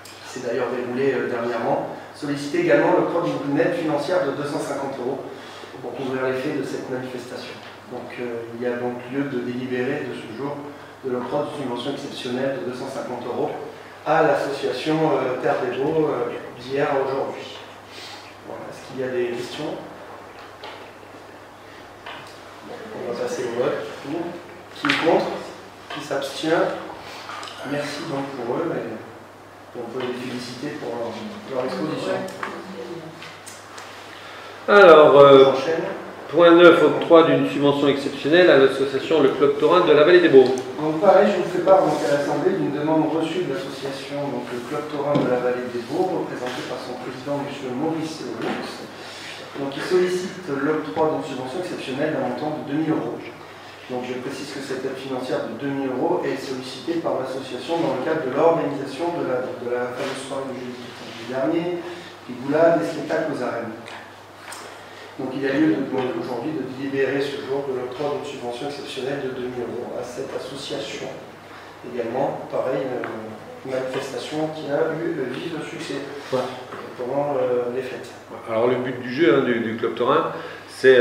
qui s'est d'ailleurs déroulée dernièrement, sollicitait également l'octroi d'une aide financière de 250 € pour couvrir les faits de cette manifestation. Donc il y a donc lieu de délibérer de ce jour de l'octroi de subvention exceptionnelle de 250 € à l'association Terre des Baux d'hier à aujourd'hui. Voilà. Est-ce qu'il y a des questions? On va passer au vote. Qui est contre? Qui s'abstient? Merci donc pour eux et on peut les féliciter pour leur exposition. Alors, point 9, octroi d'une subvention exceptionnelle à l'association Le Club Taurin de la Vallée des Baux. Donc pareil, je vous fais part donc, à l'Assemblée d'une demande reçue de l'association Le Club Taurin de la Vallée des Baux, représentée par son président M. Maurice Roux. Donc il sollicite l'octroi d'une subvention exceptionnelle d'un montant de 2000 €. Donc je précise que cette aide financière de 2000 € est sollicitée par l'association dans le cadre de l'organisation de la fameuse soirée du jeudi dernier, Pigoulade, des spectacles aux arènes. Donc il y a lieu aujourd'hui de délibérer ce jour de l'octroi d'une subvention exceptionnelle de 2000 € à cette association. Également, pareil, une manifestation qui a eu vif succès pendant les fêtes. Alors le but du jeu du Club Taurin, c'est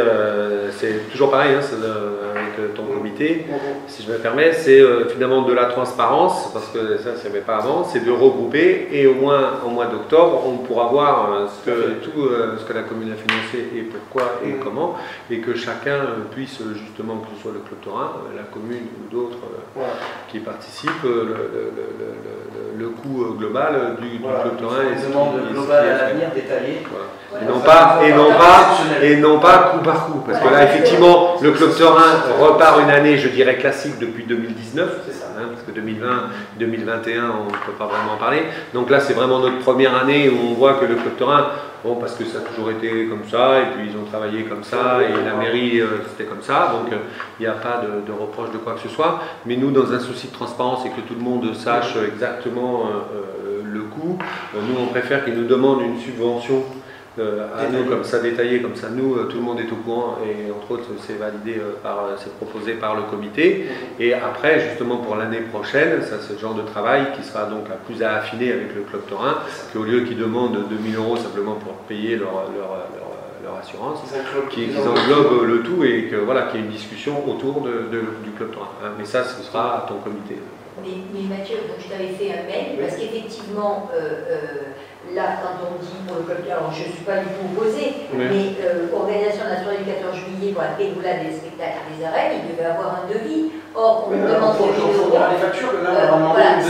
toujours pareil avec ton comité, si je me permets, c'est finalement de la transparence, parce que ça ne s'y avait pas avant, c'est de regrouper et au moins au mois d'octobre, on pourra voir ce que la commune a financé et pourquoi et comment, et que chacun puisse justement, que ce soit le Club Taurin, la commune ou d'autres qui participent, le coût global du Club Taurin. Une demande globale à l'avenir détaillée. Et non pas coup par coup, parce que là effectivement le Club Taurin repart une année, je dirais classique depuis 2019, parce que 2020, 2021 on ne peut pas vraiment en parler, donc là c'est vraiment notre première année où on voit que le Club Taurin, bon parce que ça a toujours été comme ça, et puis ils ont travaillé comme ça, et la mairie c'était comme ça, donc il n'y a pas de reproche de quoi que ce soit, mais nous dans un souci de transparence et que tout le monde sache exactement le coût, nous on préfère qu'ils nous demandent une subvention à nous comme ça détaillé, comme ça nous tout le monde est au courant et entre autres c'est validé c'est proposé par le comité et après justement pour l'année prochaine ça c'est ce genre de travail qui sera donc plus à affiner avec le Club Taurin qu'au lieu qu'ils demandent 2000 € simplement pour payer leur assurance, qu'ils englobent le tout et que voilà qu'il y ait une discussion autour du Club Taurin. Mais ça ce sera à ton comité. Mais Mathieu, donc je t'avais fait un mail parce qu'effectivement là, quand on dit pour le Club Taurin, alors je ne suis pas du tout opposée, mais organisation de la soirée du 14 juillet pour la Pégoulade des spectacles des arènes, il devait avoir un devis. Or, on nous demande 2000 €. Les factures, voilà, mais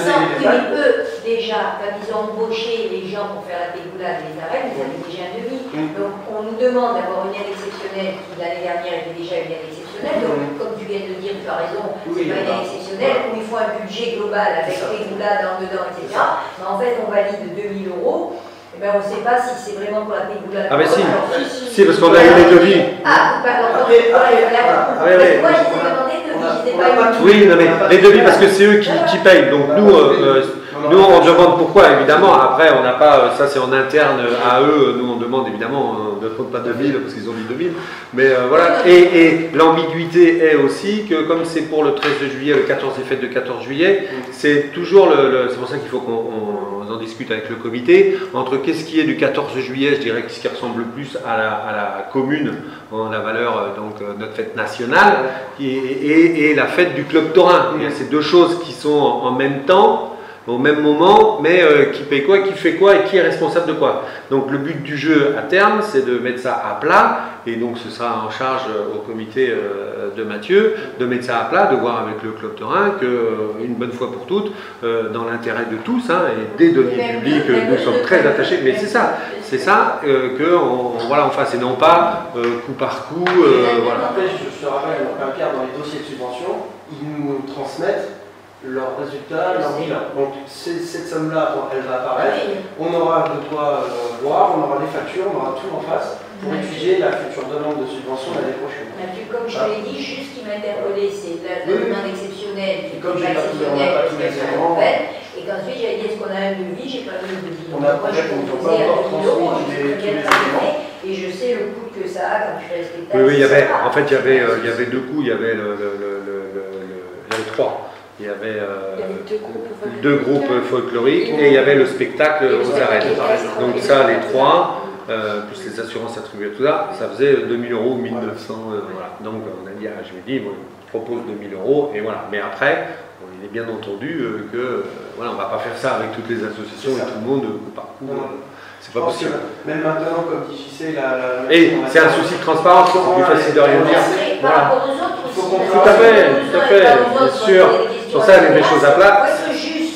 eux, déjà, quand ils ont embauché les gens pour faire la Pégoulade des arènes, ils avaient déjà un devis. Donc, on nous demande d'avoir une aide exceptionnelle qui, l'année dernière, était déjà une aide exceptionnelle. Donc, comme tu viens de le dire, tu as raison, c'est pas une aide exceptionnelle, où il faut un budget global avec Pégoulade en dedans, etc. Mais en fait, on valide 2000 €. Eh ben, on ne sait pas si c'est vraiment pour la Pégoulade. Ah, mais si, si, parce qu'on a eu les devis. Ah, pardon, moi, je t'ai demandé de devis, oui, non, mais les devis, parce que c'est eux qui payent. Donc, nous, on demande pourquoi, évidemment. Après, on n'a pas, ça c'est en interne à eux. Nous, on demande évidemment, on ne demande pas 2000 parce qu'ils ont mis 2000. Mais voilà. Et l'ambiguïté est aussi que, comme c'est pour le 13 juillet, le 14 des fêtes de 14 juillet, c'est toujours c'est pour ça qu'il faut qu'on en discute avec le comité, entre qu'est-ce qui est du 14 juillet, je dirais ce qui ressemble plus à la commune, en la valeur, donc notre fête nationale, et la fête du Club Taurin. Il y a ces deux choses qui sont en même temps, au même moment, mais qui paye quoi, qui fait quoi et qui est responsable de quoi. Donc le but du jeu à terme, c'est de mettre ça à plat, et donc ce sera en charge au comité de Mathieu, de mettre ça à plat, de voir avec le Club Taurin qu'une bonne fois pour toutes, dans l'intérêt de tous, et des deniers publics, nous sommes très attachés, mais c'est ça qu'on fasse, et non pas coup par coup. Après, je te rappelle, Pierre, dans les dossiers de subvention, ils nous transmettent leurs résultats, leur bilan. Donc cette somme-là, elle va apparaître. On aura de quoi voir, on aura des factures, on aura tout en face pour étudier la future demande de subvention l'année prochaine. Comme je l'ai dit, juste ce qui m'a interpellé, c'est la demande exceptionnelle, qui est comme pas exceptionnelle, pas tous les éléments. Et qu'ensuite j'ai dit, est-ce qu'on a un devis? J'ai pas vu le devis. On a moi je proposais à 2 000 €, je sais combien ça donnait, et je sais le coût que ça a quand tu fais le spectacle. Oui, il y avait, en fait, il y avait deux coups, il y avait il y avait trois. Il y avait deux groupes folkloriques et il y avait le spectacle aux arènes. Donc ça, les trois, plus les assurances attribuées, tout ça, ça faisait 2 000 €, 1 900, voilà. Donc on a dit, je lui ai dit, bon, je propose 2 000 € et voilà. Mais après, il est bien entendu que voilà, on ne va pas faire ça avec toutes les associations et tout le monde coup par coup. C'est pas possible. Même maintenant, comme dit JC, et c'est un souci de transparence, c'est plus facile de rien dire. Voilà. Tout à fait, bien sûr. Sur ça, il y a des choses à plat.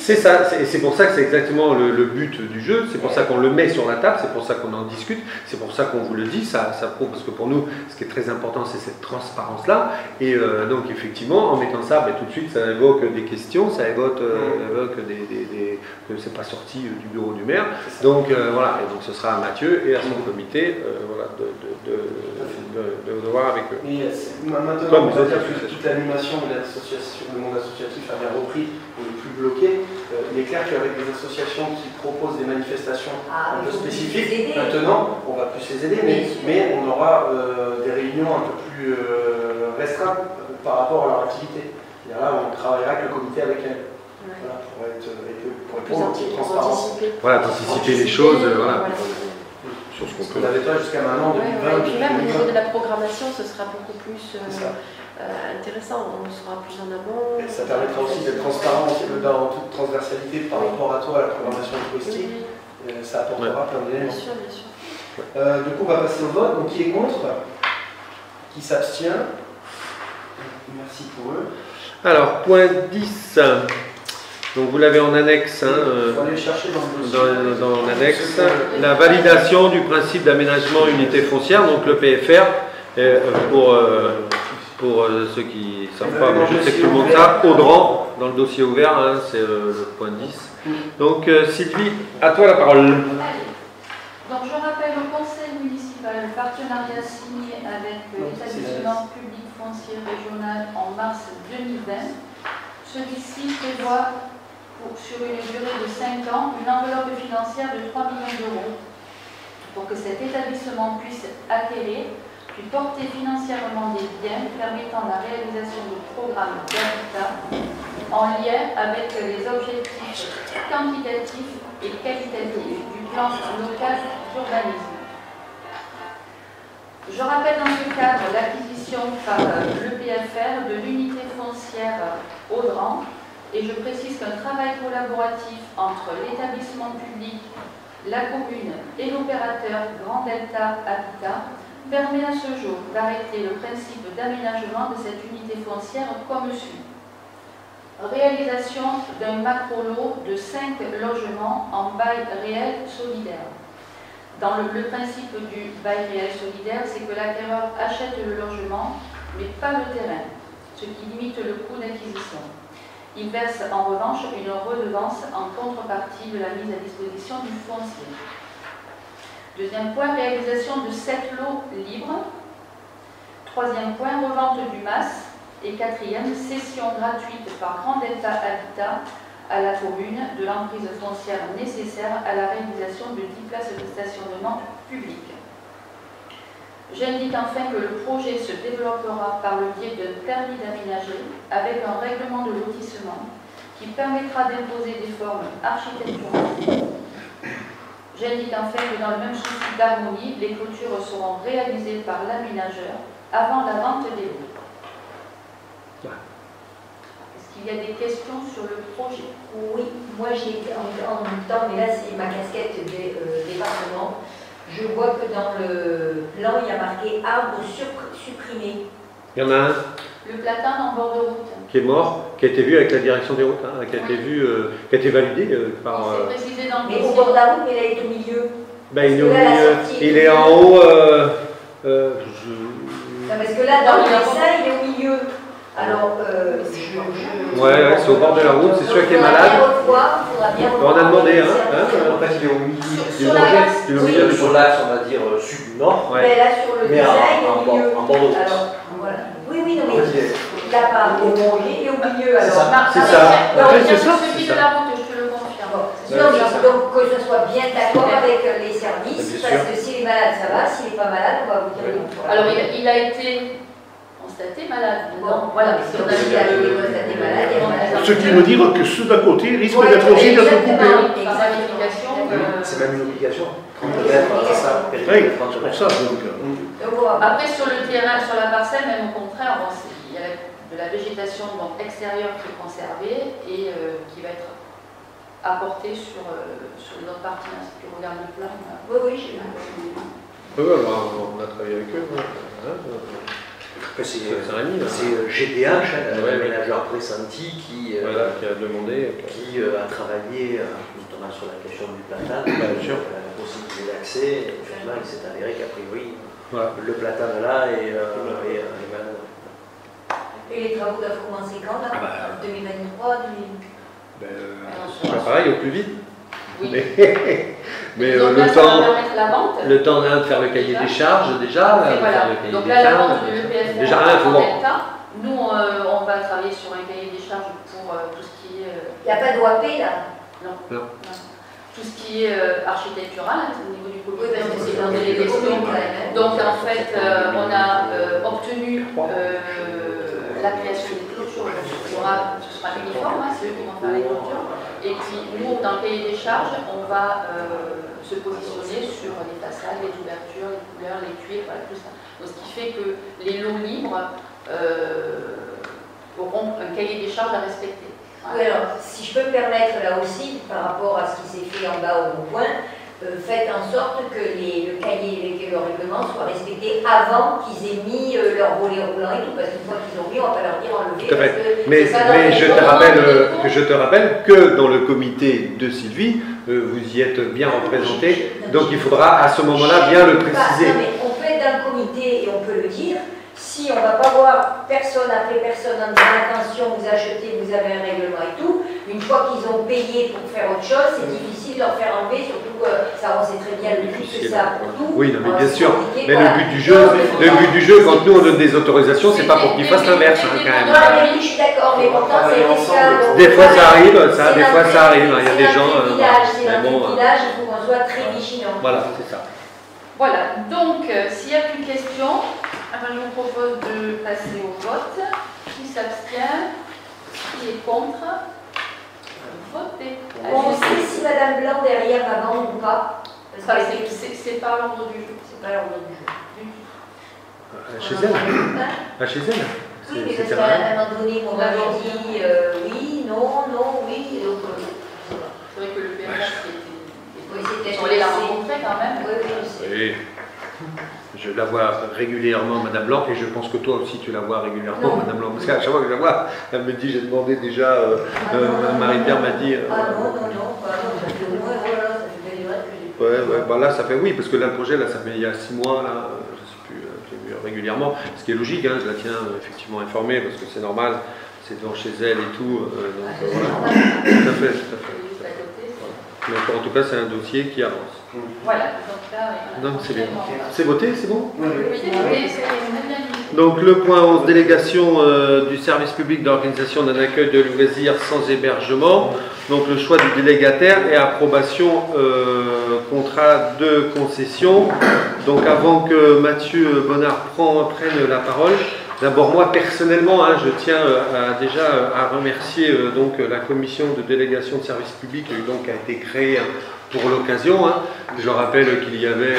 C'est ça, et c'est pour ça que c'est exactement le but du jeu, c'est pour ça qu'on le met sur la table, c'est pour ça qu'on en discute, c'est pour ça qu'on vous le dit, ça prouve, parce que pour nous, ce qui est très important, c'est cette transparence-là, et donc effectivement, en mettant ça, tout de suite, ça évoque des questions, ça évoque que c'est pas sorti du bureau du maire, donc voilà, et donc ce sera à Mathieu et à son comité voilà, de voir avec eux. Et maintenant, on va dire que toute l'animation de l'association, le monde associatif a bien repris, on n'est plus bloqué. Il est clair qu'avec des associations qui proposent des manifestations un peu spécifiques, maintenant, on va plus les aider, mais on aura des réunions un peu plus restreintes par rapport à leur activité. Et là, on travaillera avec le comité avec elle. Voilà, pour être plus transparent. Voilà, d'anticiper les choses, voilà. Sur ce qu'on peut. On n'avait pas jusqu'à maintenant, 2020. Et puis même au niveau de la programmation, ce sera beaucoup plus intéressant, on sera plus en amont. Et ça permettra aussi d'être transparent dans toute transversalité par rapport à toi, à la programmation touristique. Ça apportera plein d'éléments. Bien sûr, bien sûr. Du coup, on va passer au vote. Donc, qui est contre? Qui s'abstient? Merci pour eux. Alors, point 10. Donc vous l'avez en annexe, dans l'annexe, la validation du principe d'aménagement unité foncière, donc le PFR, pour ceux qui ne savent pas, mais je sais que tout le monde sait, Audran, dans le dossier ouvert, c'est le point 10. Donc Sylvie, à toi la parole. Donc je rappelle au conseil municipal le partenariat signé avec l'établissement public foncier régional en mars 2020. Celui-ci prévoit sur une durée de 5 ans, une enveloppe financière de 3 millions € pour que cet établissement puisse acquérir puis porter financièrement des biens permettant la réalisation de programmes d'habitat en lien avec les objectifs quantitatifs et qualitatifs du plan local d'urbanisme. Je rappelle dans ce cadre l'acquisition par l'EPFR de l'unité foncière Audran. Et je précise qu'un travail collaboratif entre l'établissement public, la commune et l'opérateur Grand Delta Habitat permet à ce jour d'arrêter le principe d'aménagement de cette unité foncière comme suit. Réalisation d'un macro-lot de 5 logements en bail réel solidaire. Dans le principe du bail réel solidaire, c'est que l'acquéreur achète le logement, mais pas le terrain, ce qui limite le coût d'acquisition. Il verse en revanche une redevance en contrepartie de la mise à disposition du foncier. Deuxième point, réalisation de 7 lots libres. Troisième point, revente du MAS. Et quatrième, cession gratuite par Grand Delta Habitat à la commune de l'emprise foncière nécessaire à la réalisation de 10 places de stationnement public. J'indique enfin que le projet se développera par le biais d'un permis d'aménager avec un règlement de lotissement qui permettra d'imposer des formes architecturales. J'indique enfin que dans le même souci d'harmonie, les clôtures seront réalisées par l'aménageur avant la vente des lots. Est-ce qu'il y a des questions sur le projet? Oui, moi j'ai été en même temps, mais là c'est ma casquette des départements. Je vois que dans le plan, il y a marqué arbre supprimé. Il y en a un. Le platane en bord de route. Qui est mort, qui a été vu avec la direction des routes, qui a été vu, qui a été validé par. C'est précisé dans le mais au bord de la route, mais il est au milieu. Ben, il est au milieu. Il est en haut. Non, parce que là, dans le dessin, il est au milieu. Alors, ouais, c'est au bord de la route, c'est celui qui est malade. On a demandé, hein. En fait, il est au milieu du sur l'axe, on va dire, sud-nord. Mais là, sur le design, au milieu. En bord de route. Alors, voilà. Oui, non, mais là, par au milieu et au milieu. C'est ça. C'est celui de la route, je te le confirme. Donc, que je sois bien d'accord avec les services, parce que s'il est malade, ça va, s'il n'est pas malade, on va vous dire. Alors, il a été constaté malade. Bon, voilà, mais si on a dit qu'il a été constaté malade, il est malade. Ce qui veut dire que ceux d'à côté risquent d'être aussi d'être coupés. C'est même une obligation. 30 mètres, c'est ça. Oui, c'est pour ça. Après, sur le terrain, sur la parcelle, même au contraire, bon, il y a de la végétation donc, extérieure qui est conservée et qui va être apportée sur l'autre partie. Hein, si tu regardes le plan. Oui, j'ai vu. On a travaillé avec eux. C'est GDH, l'aménageur pressenti, qui a demandé, qui a travaillé notamment sur la question du platane, la possibilité d'accès. Finalement, il s'est avéré qu'a priori, le platane là est malade. Et les travaux doivent commencer quand là 2023 c'est pareil, au plus vite. Oui. Mais donc là, ça va permettre la vente. Le temps de faire le cahier des charges déjà. Donc là, la vente de l'EPFR, déjà, nous, on va travailler sur un cahier des charges pour tout ce qui est... Il n'y a pas de OAP là? Non. Tout ce qui est architectural, hein, au niveau du comité, parce que c'est une délégation. Donc en fait, on a obtenu la création des clôtures. Ce sera uniforme, hein, c'est eux qui vont faire les clôtures. Et puis nous, dans le cahier des charges, on va se positionner sur les façades, les ouvertures, les couleurs, les tuiles, voilà, tout ça. Donc, ce qui fait que les lots libres auront un cahier des charges à respecter. Voilà. Oui, alors, si je peux me permettre là aussi, par rapport à ce qui s'est fait en bas au point, faites en sorte que le cahier et le règlement soient respectés avant qu'ils aient mis leur volet roulant et tout, parce qu'une fois qu'ils ont mis, on va pas leur dire enlever. Tout à fait. Mais je te rappelle que dans le comité de Sylvie, vous y êtes bien représenté, donc il faudra à ce moment-là bien le préciser. Non, mais on peut être dans le comité et on peut le dire. Si on ne va pas voir personne après personne en disant attention, vous achetez, vous avez un règlement et tout, une fois qu'ils ont payé pour faire autre chose, c'est difficile de leur faire enlever, surtout que ça, on sait très bien le but que ça a pour tout. Oui, non, mais bien sûr. Mais voilà. le but du jeu, quand nous on donne des autorisations, c'est pas pour qu'ils fassent l'inverse, hein, quand même. Non, mais je suis d'accord, mais pourtant c'est spécial. Des fois ça arrive, des fois ça arrive. Il y a des gens. C'est dans le village, il faut qu'on soit très vigilant. Voilà, c'est ça. Voilà, donc s'il n'y a plus de questions, je vous propose de passer au vote. Qui s'abstient? Qui est contre? Votez. On sait si Madame Blanc derrière va vendre ou pas. C'est pas l'ordre du jeu. C'est pas l'ordre du jeu. Chez elle? Chez elle? Oui, mais parce qu'à un moment donné, on m'avait dit oui, non, oui. Donc, c'est vrai que le PNH on allait la rencontrer quand même. Oui. Je la vois régulièrement, Madame Blanc, et je pense que toi aussi tu la vois régulièrement, Madame Blanc. Parce qu'à chaque fois que je la vois, elle me dit, j'ai demandé déjà, Marie-Pierre m'a dit... non, ça fait au moins, voilà, ça fait des vrais que j'ai... Ouais, bah là ça fait oui, parce que là, le projet, là, ça fait il y a 6 mois, là, je sais plus, j'ai vu régulièrement, ce qui est logique, hein, je la tiens effectivement informée, parce que c'est normal, c'est devant chez elle et tout, donc voilà. Tout à fait. Mais en tout cas, c'est un dossier qui avance. Voilà, donc là, donc c'est bien. C'est voté, c'est bon? Oui, c'est voté, donc le point 11, délégation du service public d'organisation d'un accueil de loisirs sans hébergement. Donc le choix du délégataire et approbation contrat de concession. Donc avant que Mathieu Bonnard prenne la parole, d'abord moi personnellement, je tiens déjà à remercier donc la commission de délégation de service public donc, qui a été créée pour l'occasion. Je rappelle qu'il y avait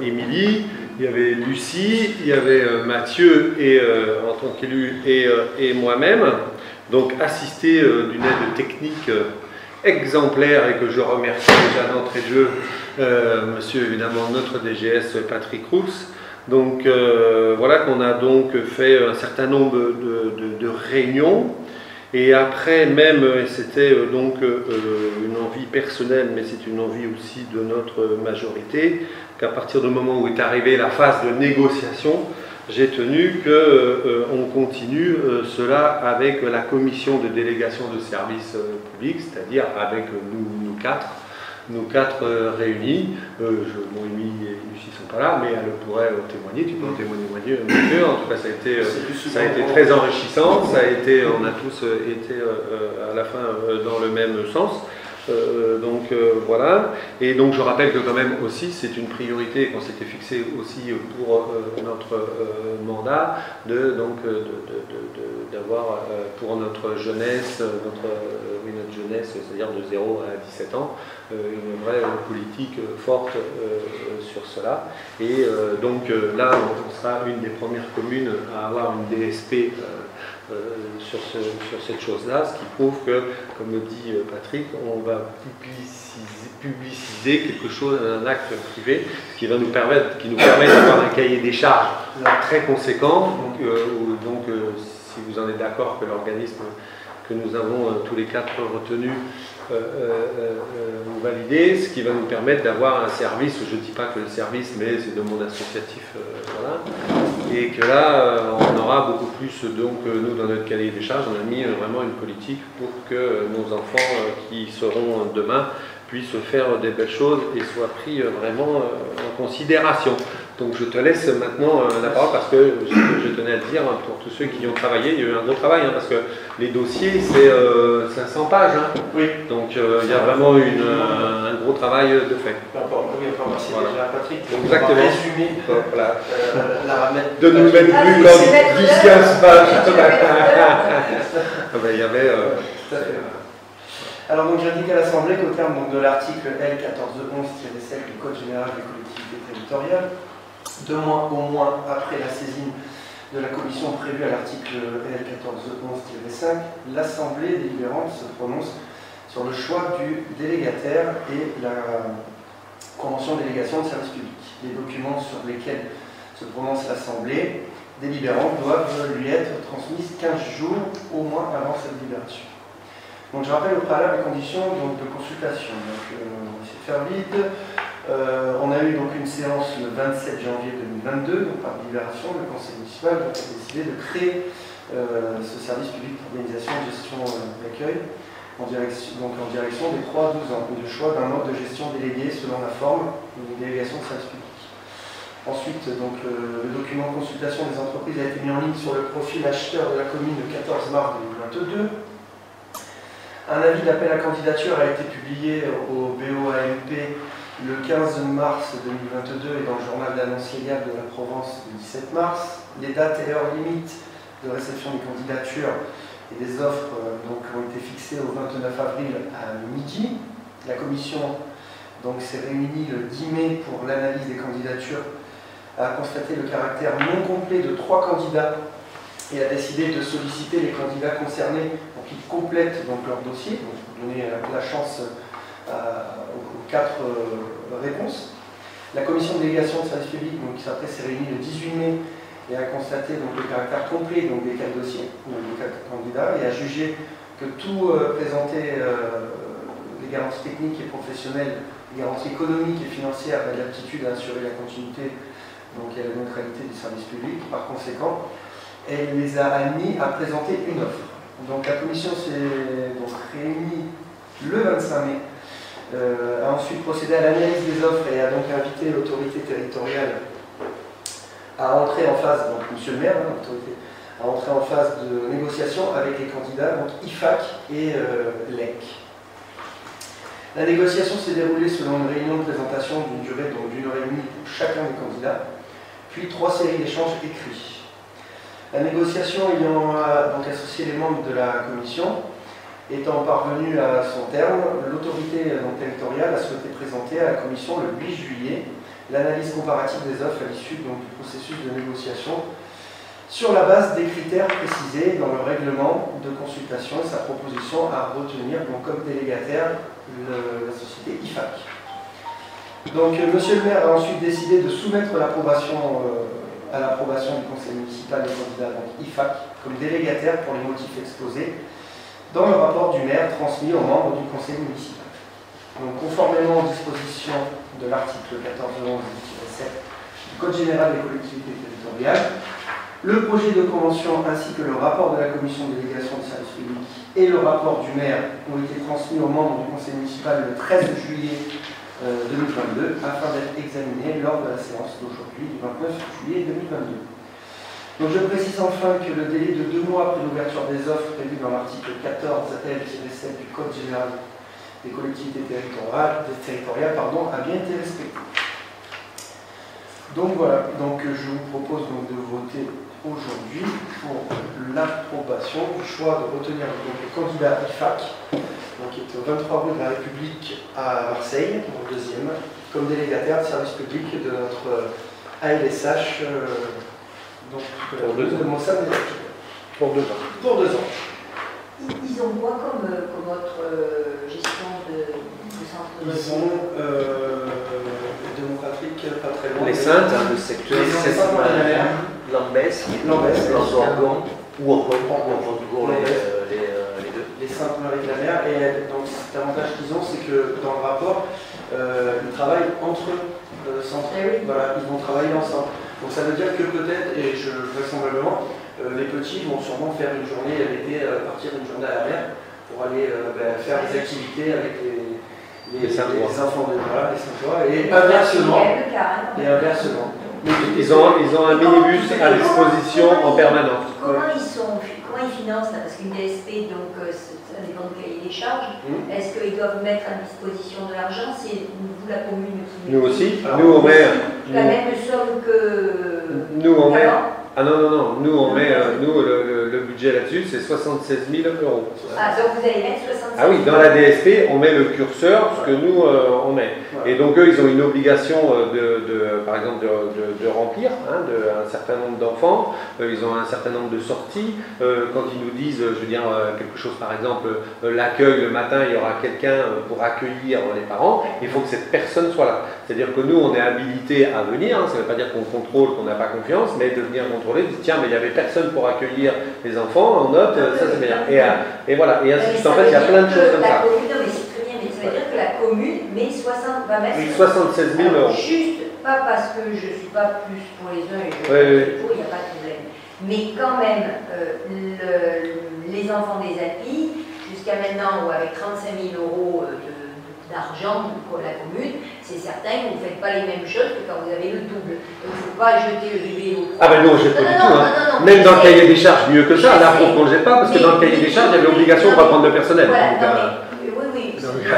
Émilie, il y avait Lucie, il y avait Mathieu en tant qu'élu et moi-même, donc assisté d'une aide technique exemplaire et que je remercie déjà d'entrée de jeu, monsieur évidemment notre DGS Patrick Roux. Donc voilà qu'on a donc fait un certain nombre de réunions et après même, c'était donc une envie personnelle mais c'est une envie aussi de notre majorité, qu'à partir du moment où est arrivée la phase de négociation, j'ai tenu qu'on continue cela avec la commission de délégation de services publics, c'est-à-dire avec nous quatre réunis. Amy et Lucie ne sont pas là, mais elles pourraient témoigner. Tu peux en témoigner mieux. En tout cas, ça a été très enrichissant. On a tous été à la fin dans le même sens. Voilà. Et donc je rappelle que quand même aussi c'est une priorité qu'on s'était fixé aussi pour notre mandat d'avoir pour notre jeunesse, notre jeunesse, c'est-à-dire de 0 à 17 ans, une vraie politique forte sur cela. Et là, on sera une des premières communes à avoir une DSP sur cette chose-là, ce qui prouve que, comme le dit Patrick, on va publiciser quelque chose, un acte privé, qui nous permet d'avoir un cahier des charges très conséquent. Si vous en êtes d'accord que l'organisme que nous avons tous les quatre retenu ou validé, ce qui va nous permettre d'avoir un service, je ne dis pas que le service, mais c'est de monde associatif, voilà, et que là, on aura beaucoup plus, nous, dans notre cahier des charges, on a mis vraiment une politique pour que nos enfants qui seront demain puissent faire des belles choses et soient pris vraiment en considération. Donc je te laisse maintenant la parole parce que je tenais à te dire, pour tous ceux qui ont travaillé, il y a eu un gros travail, parce que les dossiers, c'est 500 pages. Oui. Donc il y a vraiment un gros travail de fait. Merci déjà à Patrick. Exactement. Résumer de nous mettre plus comme 10-15 pages. Il y avait... Alors j'indique à l'Assemblée qu'au terme de l'article L1411-7 du Code général des collectivités territoriales, 2 mois au moins après la saisine de la commission prévue à l'article L1411-5, l'Assemblée délibérante se prononce sur le choix du délégataire et la convention de délégation de service public. Les documents sur lesquels se prononce l'Assemblée délibérante doivent lui être transmis 15 jours au moins avant cette délibération. Donc je rappelle au préalable les conditions de consultation. Donc, on va essayer de faire vite. On a eu donc une séance le 27 janvier 2022, donc par délibération, le conseil municipal a décidé de créer ce service public d'organisation et de gestion d'accueil en direction des 3-12 ans, et le choix d'un mode de gestion délégué selon la forme d'une délégation de service public. Ensuite, le document de consultation des entreprises a été mis en ligne sur le profil acheteur de la commune le 14 mars 2022. Un avis d'appel à candidature a été publié au BOAMP le 15 mars 2022 et dans le journal d'annonce légale de la Provence le 17 mars. Les dates et heures limites de réception des candidatures et des offres ont été fixées au 29 avril à midi. La commission s'est réunie le 10 mai pour l'analyse des candidatures, a constaté le caractère non complet de 3 candidats et a décidé de solliciter les candidats concernés pour qu'ils complètent leur dossier, donc donner la chance aux 4 réponses. La commission de délégation de service public après s'est réunie le 18 mai et a constaté le caractère complet des 4 dossiers, des 4 candidats, et a jugé que tout présentait les garanties techniques et professionnelles, les garanties économiques et financières et l'aptitude à assurer la continuité et la neutralité du service public. Par conséquent, elle les a admis à présenter une offre. Donc la commission s'est réunie le 25 mai, a ensuite procédé à l'analyse des offres et a invité l'autorité territoriale à entrer en phase, donc monsieur le maire, l'autorité, à entrer en phase de négociation avec les candidats, IFAC et LEC. La négociation s'est déroulée selon une réunion de présentation d'une durée d'1 heure et demie pour chacun des candidats, puis 3 séries d'échanges écrits. La négociation ayant associé les membres de la commission étant parvenue à son terme, l'autorité territoriale a souhaité présenter à la commission le 8 juillet l'analyse comparative des offres à l'issue du processus de négociation sur la base des critères précisés dans le règlement de consultation et sa proposition à retenir comme délégataire la société IFAC. Donc monsieur le maire a ensuite décidé de soumettre à l'approbation du conseil municipal des candidats IFAC comme délégataire pour les motifs exposés dans le rapport du maire transmis aux membres du conseil municipal. Donc, conformément aux dispositions de l'article 1411-7 du du Code général des collectivités territoriales. Le projet de convention ainsi que le rapport de la commission de délégation de services publics et le rapport du maire ont été transmis aux membres du conseil municipal le 13 juillet 2022 afin d'être examinés lors de la séance d'aujourd'hui du 29 juillet 2022. Donc je précise enfin que le délai de 2 mois après l'ouverture des offres prévues dans l'article 14L-7 du Code général des collectivités territoriales a bien été respecté. Donc voilà, donc je vous propose donc de voter aujourd'hui pour l'approbation du choix de retenir donc, le candidat IFAC, donc, qui est au 23 rue de la République à Marseille, en deuxième, comme délégataire de service public de notre ALSH, donc, pour 2 ans. De Montsant. Pour 2 ans. Pour 2 ans. Ils ont quoi comme autre gestion de centre de... Ils ont démocratique, pas très loin. Les Saintes, le secteur, Lambès, Orgon, ou Orgon, les deux. Les Saintes-Marie-de-la-Mer, et donc l'avantage qu'ils ont, c'est que dans le rapport, ils travaillent entre eux, voilà, ils vont travailler ensemble. Donc ça veut dire que peut-être, et vraisemblablement, les petits vont sûrement faire une journée l'été, partir une journée à la mer pour aller faire des activités avec les enfants de voilà, les Saint-Ouen, et inversement. Ils ont un minibus à disposition en permanence. Comment ils financent là? Parce qu'une DSP, donc ça dépend du cahier des charges. Est-ce qu'ils doivent mettre à disposition de l'argent? C'est vous, la commune, qui nous aussi. Nous, on met la même somme que. Nous, on met. Ah non, nous on met, le budget là-dessus, c'est 76 000 €. Ah, donc vous allez mettre 76 000 €. Ah oui, dans la DSP, on met le curseur, ce que nous, on met. Et donc eux, ils ont une obligation, par exemple, de remplir, un certain nombre d'enfants, ils ont un certain nombre de sorties. Quand ils nous disent, je veux dire, quelque chose, par exemple, l'accueil, le matin, il y aura quelqu'un pour accueillir les parents, il faut que cette personne soit là. C'est-à-dire que nous, on est habilité à venir, ça ne veut pas dire qu'on contrôle, qu'on n'a pas confiance, mais de venir contrôler, de dire tiens, mais il n'y avait personne pour accueillir les enfants, on note, ça c'est bien. Et voilà, et ainsi de suite. En fait, il y a plein de choses comme ça. Non, mais c'est très bien, mais ça veut dire que la commune va mettre 76 000 €. Juste, pas parce que je ne suis pas plus pour les uns et pour, il n'y a pas de problème. Mais quand même, les enfants des API, jusqu'à maintenant, avec 35 000 € d'argent pour la commune, c'est certain que vous ne faites pas les mêmes choses que quand vous avez le double. Donc il ne faut pas jeter le bébé au... Ah ben non, je ne jette pas du tout. Même dans le cahier des charges, mieux que ça. Là, on ne le jette pas, parce que dans le cahier des charges, il y avait l'obligation de reprendre le personnel. Voilà, oui.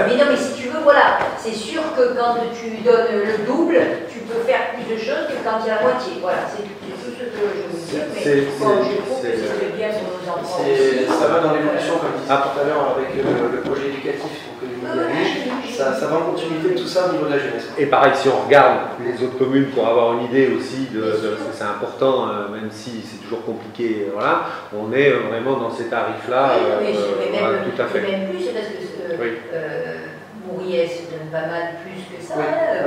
Mais non, mais si tu veux, voilà, c'est sûr que quand tu donnes le double, tu peux faire plus de choses que quand il y a la moitié. Voilà, c'est tout ce que je veux dire. Mais bon, je trouve que c'est bien pour nos enfants. Ça va dans l'évolution, comme disait tout à l'heure, avec le projet éducatif. Ça va en continuité de tout ça au niveau de la jeunesse. Et pareil, si on regarde les autres communes pour avoir une idée aussi, c'est important, même si c'est toujours compliqué, voilà, on est vraiment dans ces tarifs-là, voilà, tout à fait. Même plus, parce que Mouriez se donne pas mal plus que ça,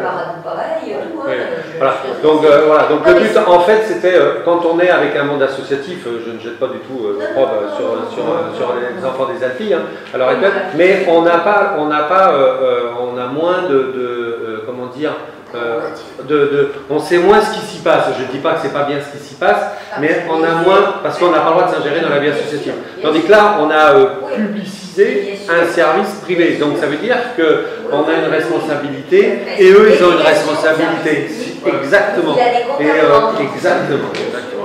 Paradou pareil, tout. Voilà. Donc le but, en fait, c'était, quand on est avec un monde associatif, je ne jette pas du tout l'opprobre sur les enfants des Alpilles, à l'heure actuelle, mais on a moins comment dire, on sait moins ce qui s'y passe. Je ne dis pas que c'est pas bien ce qui s'y passe, mais on a moins, parce qu'on n'a pas le droit de s'ingérer dans la vie associative. Tandis que là, on a publicisé un service privé. Donc ça veut dire qu'on a une responsabilité et eux, ils ont une responsabilité. Exactement. Exactement.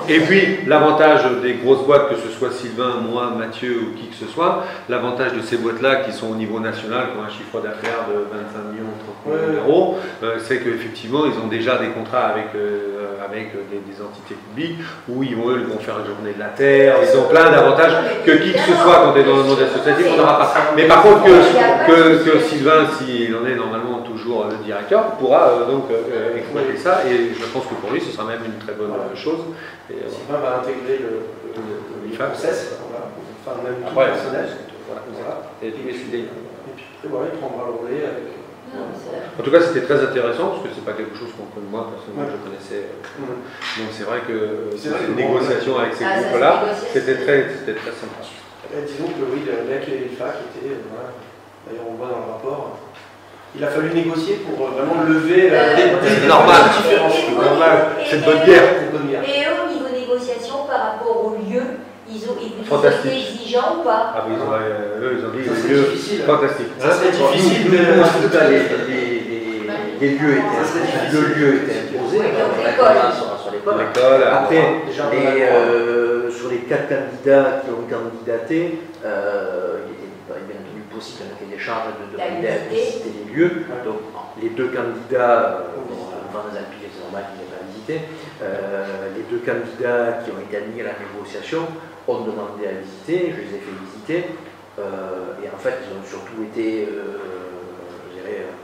Et puis, l'avantage des grosses boîtes, que ce soit Sylvain, moi, Mathieu ou qui que ce soit, l'avantage de ces boîtes-là qui sont au niveau national, qui ont un chiffre d'affaires de 25 millions, 30 millions €, c'est qu'effectivement, ils ont déjà des contrats avec des entités publiques où ils vont faire une journée de la terre, ils ont plein d'avantages que qui que ce soit quand on est dans le monde associatif, on n'aura pas. Mais par contre, que Sylvain, s'il en est normalement toujours le directeur, pourra donc exploiter ça, et je pense que pour lui, ce sera même une très bonne chose. Sylvain va intégrer le process, enfin même tout le personnel. Et puis il prendra le relais avec... En tout cas, c'était très intéressant, parce que c'est pas quelque chose qu'on connaît, moi personnellement je connaissais. Donc c'est vrai que cette négociation avec ces groupes-là, c'était très sympa. Disons que oui, le mec et l'IFAC était, d'ailleurs on voit dans le rapport, il a fallu négocier pour vraiment lever la différence. Normal. c'est de bonne guerre. Et eux, au niveau négociation, par rapport au lieu, ils ont été exigeants ou pas? Ah oui, eux, ils ont dit c'est lieu difficile. fantastique. Ça serait difficile de... Les lieux étaient, le lieu était imposé sur l'école. Après, sur les 4 candidats qui ont candidaté, il était bien entendu possible d'un cahier des charges de demander à visiter les lieux. Donc les 2 candidats, Van des Alpilles, c'est normal qu'ils n'aient pas visité, les 2 candidats qui ont été admis à la négociation ont demandé à visiter, je les ai fait visiter, et en fait ils ont surtout été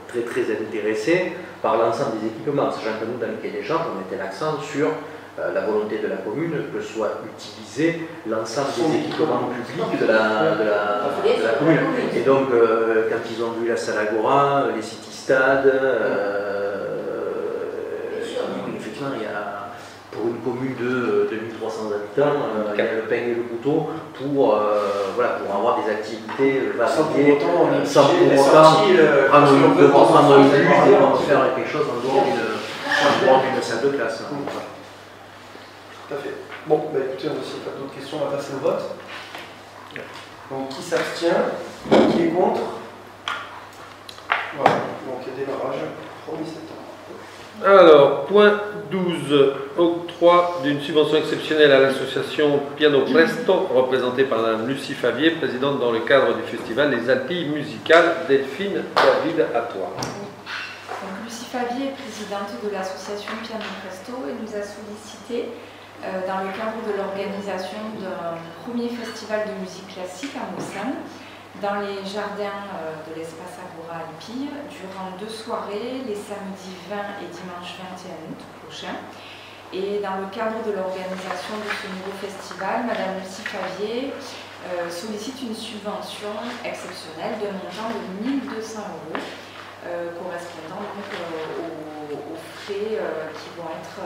très très intéressés par l'ensemble des équipements, sachant que nous dans le cahier des charges on mettait l'accent sur la volonté de la commune que soit utilisé l'ensemble des équipements publics de la commune. Et donc quand ils ont vu la salle Agora, les city-stades, effectivement il y a pour une commune de 2300 habitants, il y a le pain et le couteau pour avoir des activités variées, sans pour autant prendre une bus et faire quelque chose en dehors d'une salle de classe. Tout à fait. Bon, bah écoutez, on n'a pas d'autres questions, on va passer au vote. Donc qui s'abstient, qui est contre? Voilà, donc il y a démarrage, 1er septembre. Alors, point 12, octroi d'une subvention exceptionnelle à l'association Piano Presto, représentée par Mme Lucie Favier, présidente dans le cadre du festival Les Alpilles musicales. Delphine, David, à toi. Donc, Lucie Favier est présidente de l'association Piano Presto et nous a sollicité dans le cadre de l'organisation d'un premier festival de musique classique à Moussan, dans les jardins de l'espace Agora Alpille, durant 2 soirées, les samedis 20 et dimanche 21 août prochain. Et dans le cadre de l'organisation de ce nouveau festival, Madame Lucie Favier sollicite une subvention exceptionnelle d'un montant de 1 200 €, correspondant donc aux frais qui vont être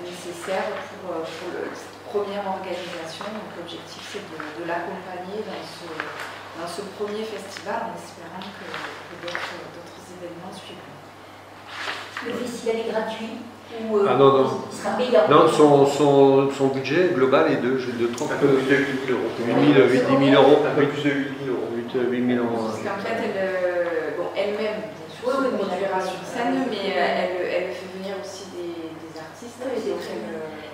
nécessaires pour cette première organisation. Donc l'objectif c'est de l'accompagner dans ce premier festival en espérant que d'autres événements suivront. Le festival est gratuit ou ah non, non. Il sera payant? Non, son budget global est de 8 000 €. 8 000 €. 8 000 €. Parce qu'en fait, elle-même, produira sur scène, mais elle fait venir aussi des artistes.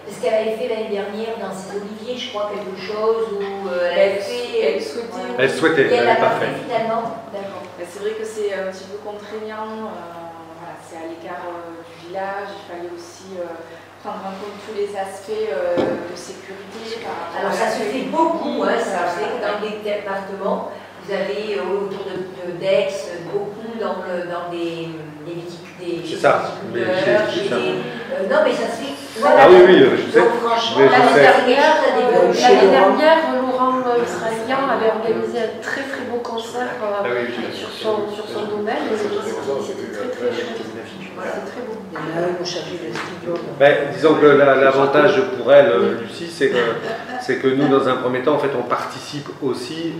Parce qu'elle avait fait l'année dernière dans ses Oliviers, je crois, quelque chose où elle souhaitait. Elle souhaitait, elle n'a pas fait. Finalement. D'accord. C'est vrai que c'est un petit peu contraignant. C'est à l'écart du village. Il fallait aussi prendre en compte tous les aspects de sécurité. Alors ça se fait beaucoup, hein, ça se fait que dans des départements. Vous avez autour d'Aix beaucoup dans des viticulteurs. C'est ça. Non, mais ça se fait. Voilà. Ah oui, je sais. Donc franchement, l'année dernière, Laurent Israélien avait organisé un très très beau concert sur son domaine. C'était très très chouette. C'est très beau. Disons que l'avantage pour elle, Lucie, c'est que nous, dans un premier temps, en fait, on participe aussi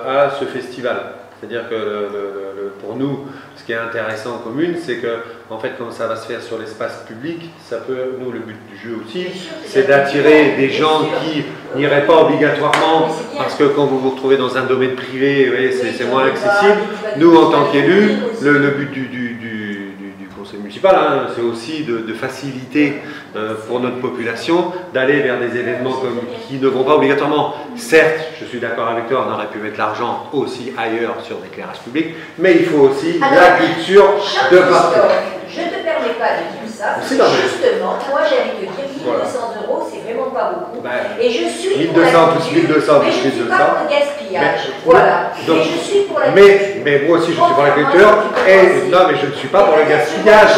à ce festival. C'est-à-dire que pour nous, ce qui est intéressant en commune, c'est que, en fait, comme ça va se faire sur l'espace public, ça peut, nous, le but du jeu aussi, c'est d'attirer des gens qui n'iraient pas obligatoirement, parce que quand vous vous retrouvez dans un domaine privé, c'est moins accessible. Nous, en tant qu'élus, le but du conseil municipal, hein, c'est aussi de faciliter pour notre population d'aller vers des événements qui ne vont pas obligatoirement. Certes, je suis d'accord avec toi, on aurait pu mettre l'argent aussi ailleurs sur l'éclairage public, mais il faut aussi la culture de partout. Je ne te permets pas de dire ça, parce que justement, moi j'allais te dire 1 200 €, c'est vraiment pas beaucoup. Et je suis 1 200 plus 1 200 plus 1 200. Mais je suis pas pour le gaspillage. Voilà. Donc, mais je suis pour la mais moi aussi je suis pour la culture. Non, mais je ne suis pas pour le gaspillage.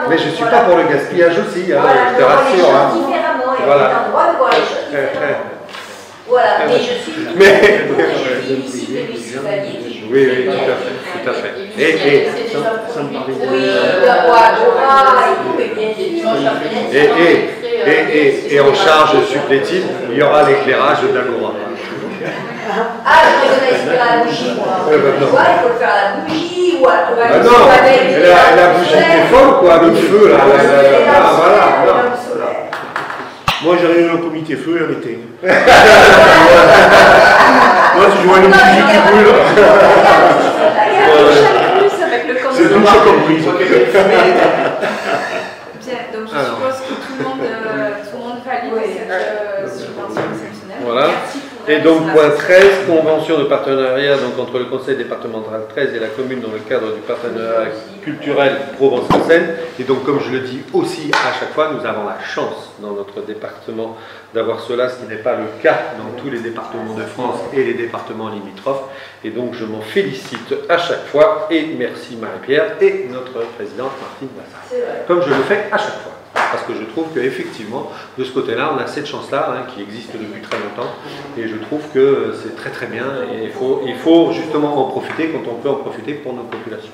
Mais je ne suis pas pour le gaspillage aussi, je te rassure. Différemment, et on a le droit de voir les choses différemment. Voilà, mais je suis pour les ici de Lucie Favier. Oui, tout à fait. Et ça me paraît et en charge supplétive, il y aura l'éclairage d'Agora. Ah, je vais éclairer la bougie, moi. Tu vois, il faut le faire à la bougie ou voilà. Non, la bougie était folle, quoi, le feu, là. Voilà. Moi, j'ai réuni un comité feu et elle était. Moi, si je vois une bougie qui brûle. C'est donc j'ai compris. Bien, donc je suppose que tout le monde valide cette subvention exceptionnelle. Voilà. Et donc, point 13, convention de partenariat donc, entre le conseil départemental 13 et la commune dans le cadre du partenariat culturel Provence-Seine. Et donc, comme je le dis aussi à chaque fois, nous avons la chance dans notre département d'avoir cela, ce qui n'est pas le cas dans tous les départements de France et les départements limitrophes. Et donc, je m'en félicite à chaque fois. Et merci Marie-Pierre et notre présidente Martine Bassard. Comme je le fais à chaque fois. Parce que je trouve qu'effectivement, de ce côté-là, on a cette chance-là, qui existe depuis très longtemps. Et je trouve que c'est très très bien. Et il faut justement en profiter quand on peut en profiter pour nos populations.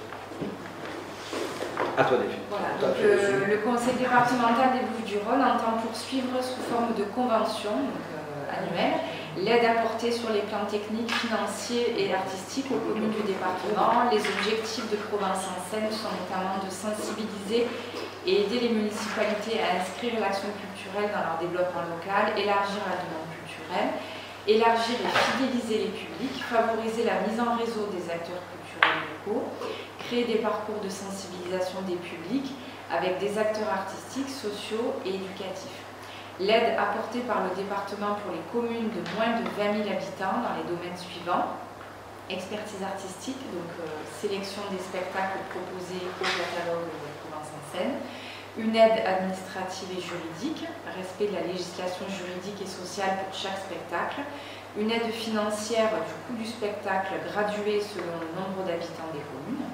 À toi, Delphine. Voilà, donc le conseil départemental des Bouches-du-Rhône entend poursuivre sous forme de convention annuelle l'aide apportée sur les plans techniques, financiers et artistiques aux communes du département. Les objectifs de Provence-en-Seine sont notamment de sensibiliser et aider les municipalités à inscrire l'action culturelle dans leur développement local, élargir la demande culturelle, élargir et fidéliser les publics, favoriser la mise en réseau des acteurs culturels locaux, créer des parcours de sensibilisation des publics avec des acteurs artistiques, sociaux et éducatifs. L'aide apportée par le département pour les communes de moins de 20 000 habitants dans les domaines suivants: expertise artistique, donc sélection des spectacles proposés au catalogue Provence-en-Seine, une aide administrative et juridique, respect de la législation juridique et sociale pour chaque spectacle, une aide financière du coût du spectacle graduée selon le nombre d'habitants des communes,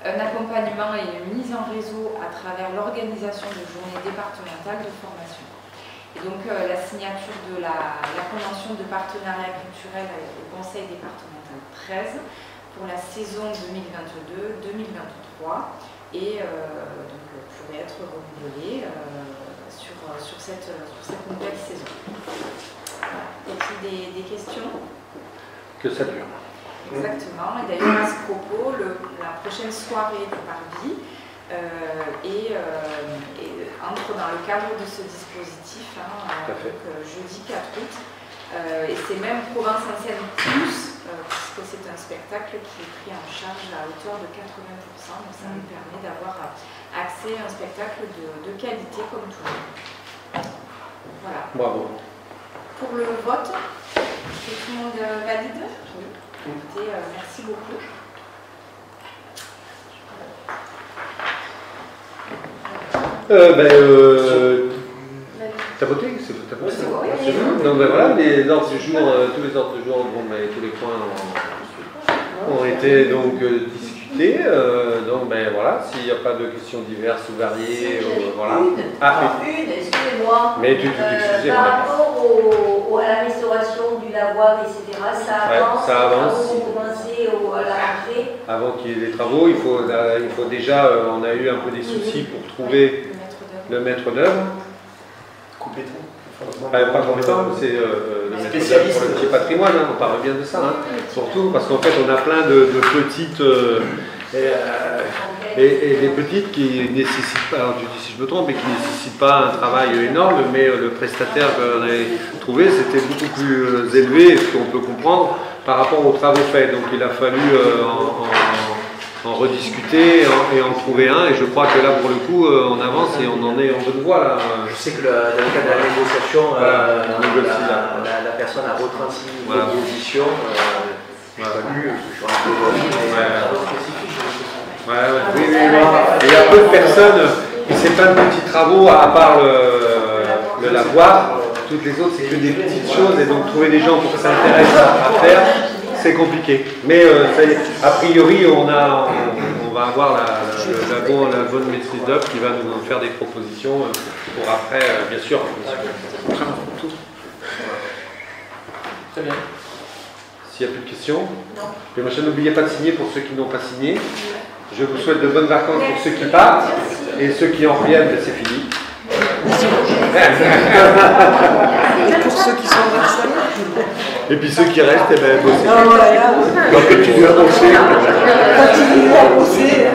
un accompagnement et une mise en réseau à travers l'organisation de journées départementales de formation. Et donc la signature de la convention de partenariat culturel au Conseil départemental 13 pour la saison 2022-2023 et donc pourrait être renouvelée sur cette nouvelle saison. Y a-t-il des questions? Que ça dure. Exactement. Et d'ailleurs, à ce propos, la prochaine soirée du Barbie entre dans le cadre de ce dispositif, donc, jeudi 4 août. Et c'est même Provence-en-Seine plus, puisque c'est un spectacle qui est pris en charge à hauteur de 80%. Donc ça nous permet d'avoir accès à un spectacle de qualité comme tout le monde. Voilà. Bravo. Pour le vote, est-ce que tout le monde valide? Oui. Écoutez, merci beaucoup. T'as voté? C'est bon. Donc voilà, les ordres du jour, tous les ordres du jour, tous les points ont été donc discutés. Donc voilà, s'il n'y a pas de questions diverses ou variées, voilà. Une, excusez-moi. Mais tu t'excusais. Par rapport à la restauration du lavoir, etc., ça avance. On commencer à la rentrée. Avant qu'il y ait des travaux, il faut déjà, on a eu un peu des soucis pour trouver le maître d'œuvre. Compétent. Pas compétent, c'est le maître d'œuvre pour le petit patrimoine, on parle bien de ça. Surtout parce qu'en fait on a plein de petites et des petites qui nécessitent pas, alors je dis si je me trompe, mais qui ne nécessitent pas un travail énorme, mais le prestataire qu'on avait trouvé c'était beaucoup plus élevé, ce qu'on peut comprendre, par rapport aux travaux faits. Donc il a fallu en rediscuter et en trouver un, et je crois que là pour le coup on avance et on en est en bonne voie là. Je sais que dans le cadre de la négociation, la personne a retransmis une proposition. Je n'ai pas lu, je suis un peu oui. Il y a peu de personnes qui c'est plein de petits travaux à part le lavoir. Toutes les autres c'est que des petites choses, et donc trouver des gens pour que ça intéresse à faire, c'est compliqué. Mais a priori on va avoir la bonne maîtrise d'œuvre qui va nous faire des propositions pour après, bien sûr. Très bien. S'il n'y a plus de questions, n'oubliez pas de signer pour ceux qui n'ont pas signé. Je vous souhaite de bonnes vacances pour ceux qui partent, et ceux qui en reviennent, c'est fini. Et pour ceux qui sont vaccinés. Et puis ceux qui restent, eh ben, bosser. Non, voilà. Donc tu dois bosser. Continuer à bosser.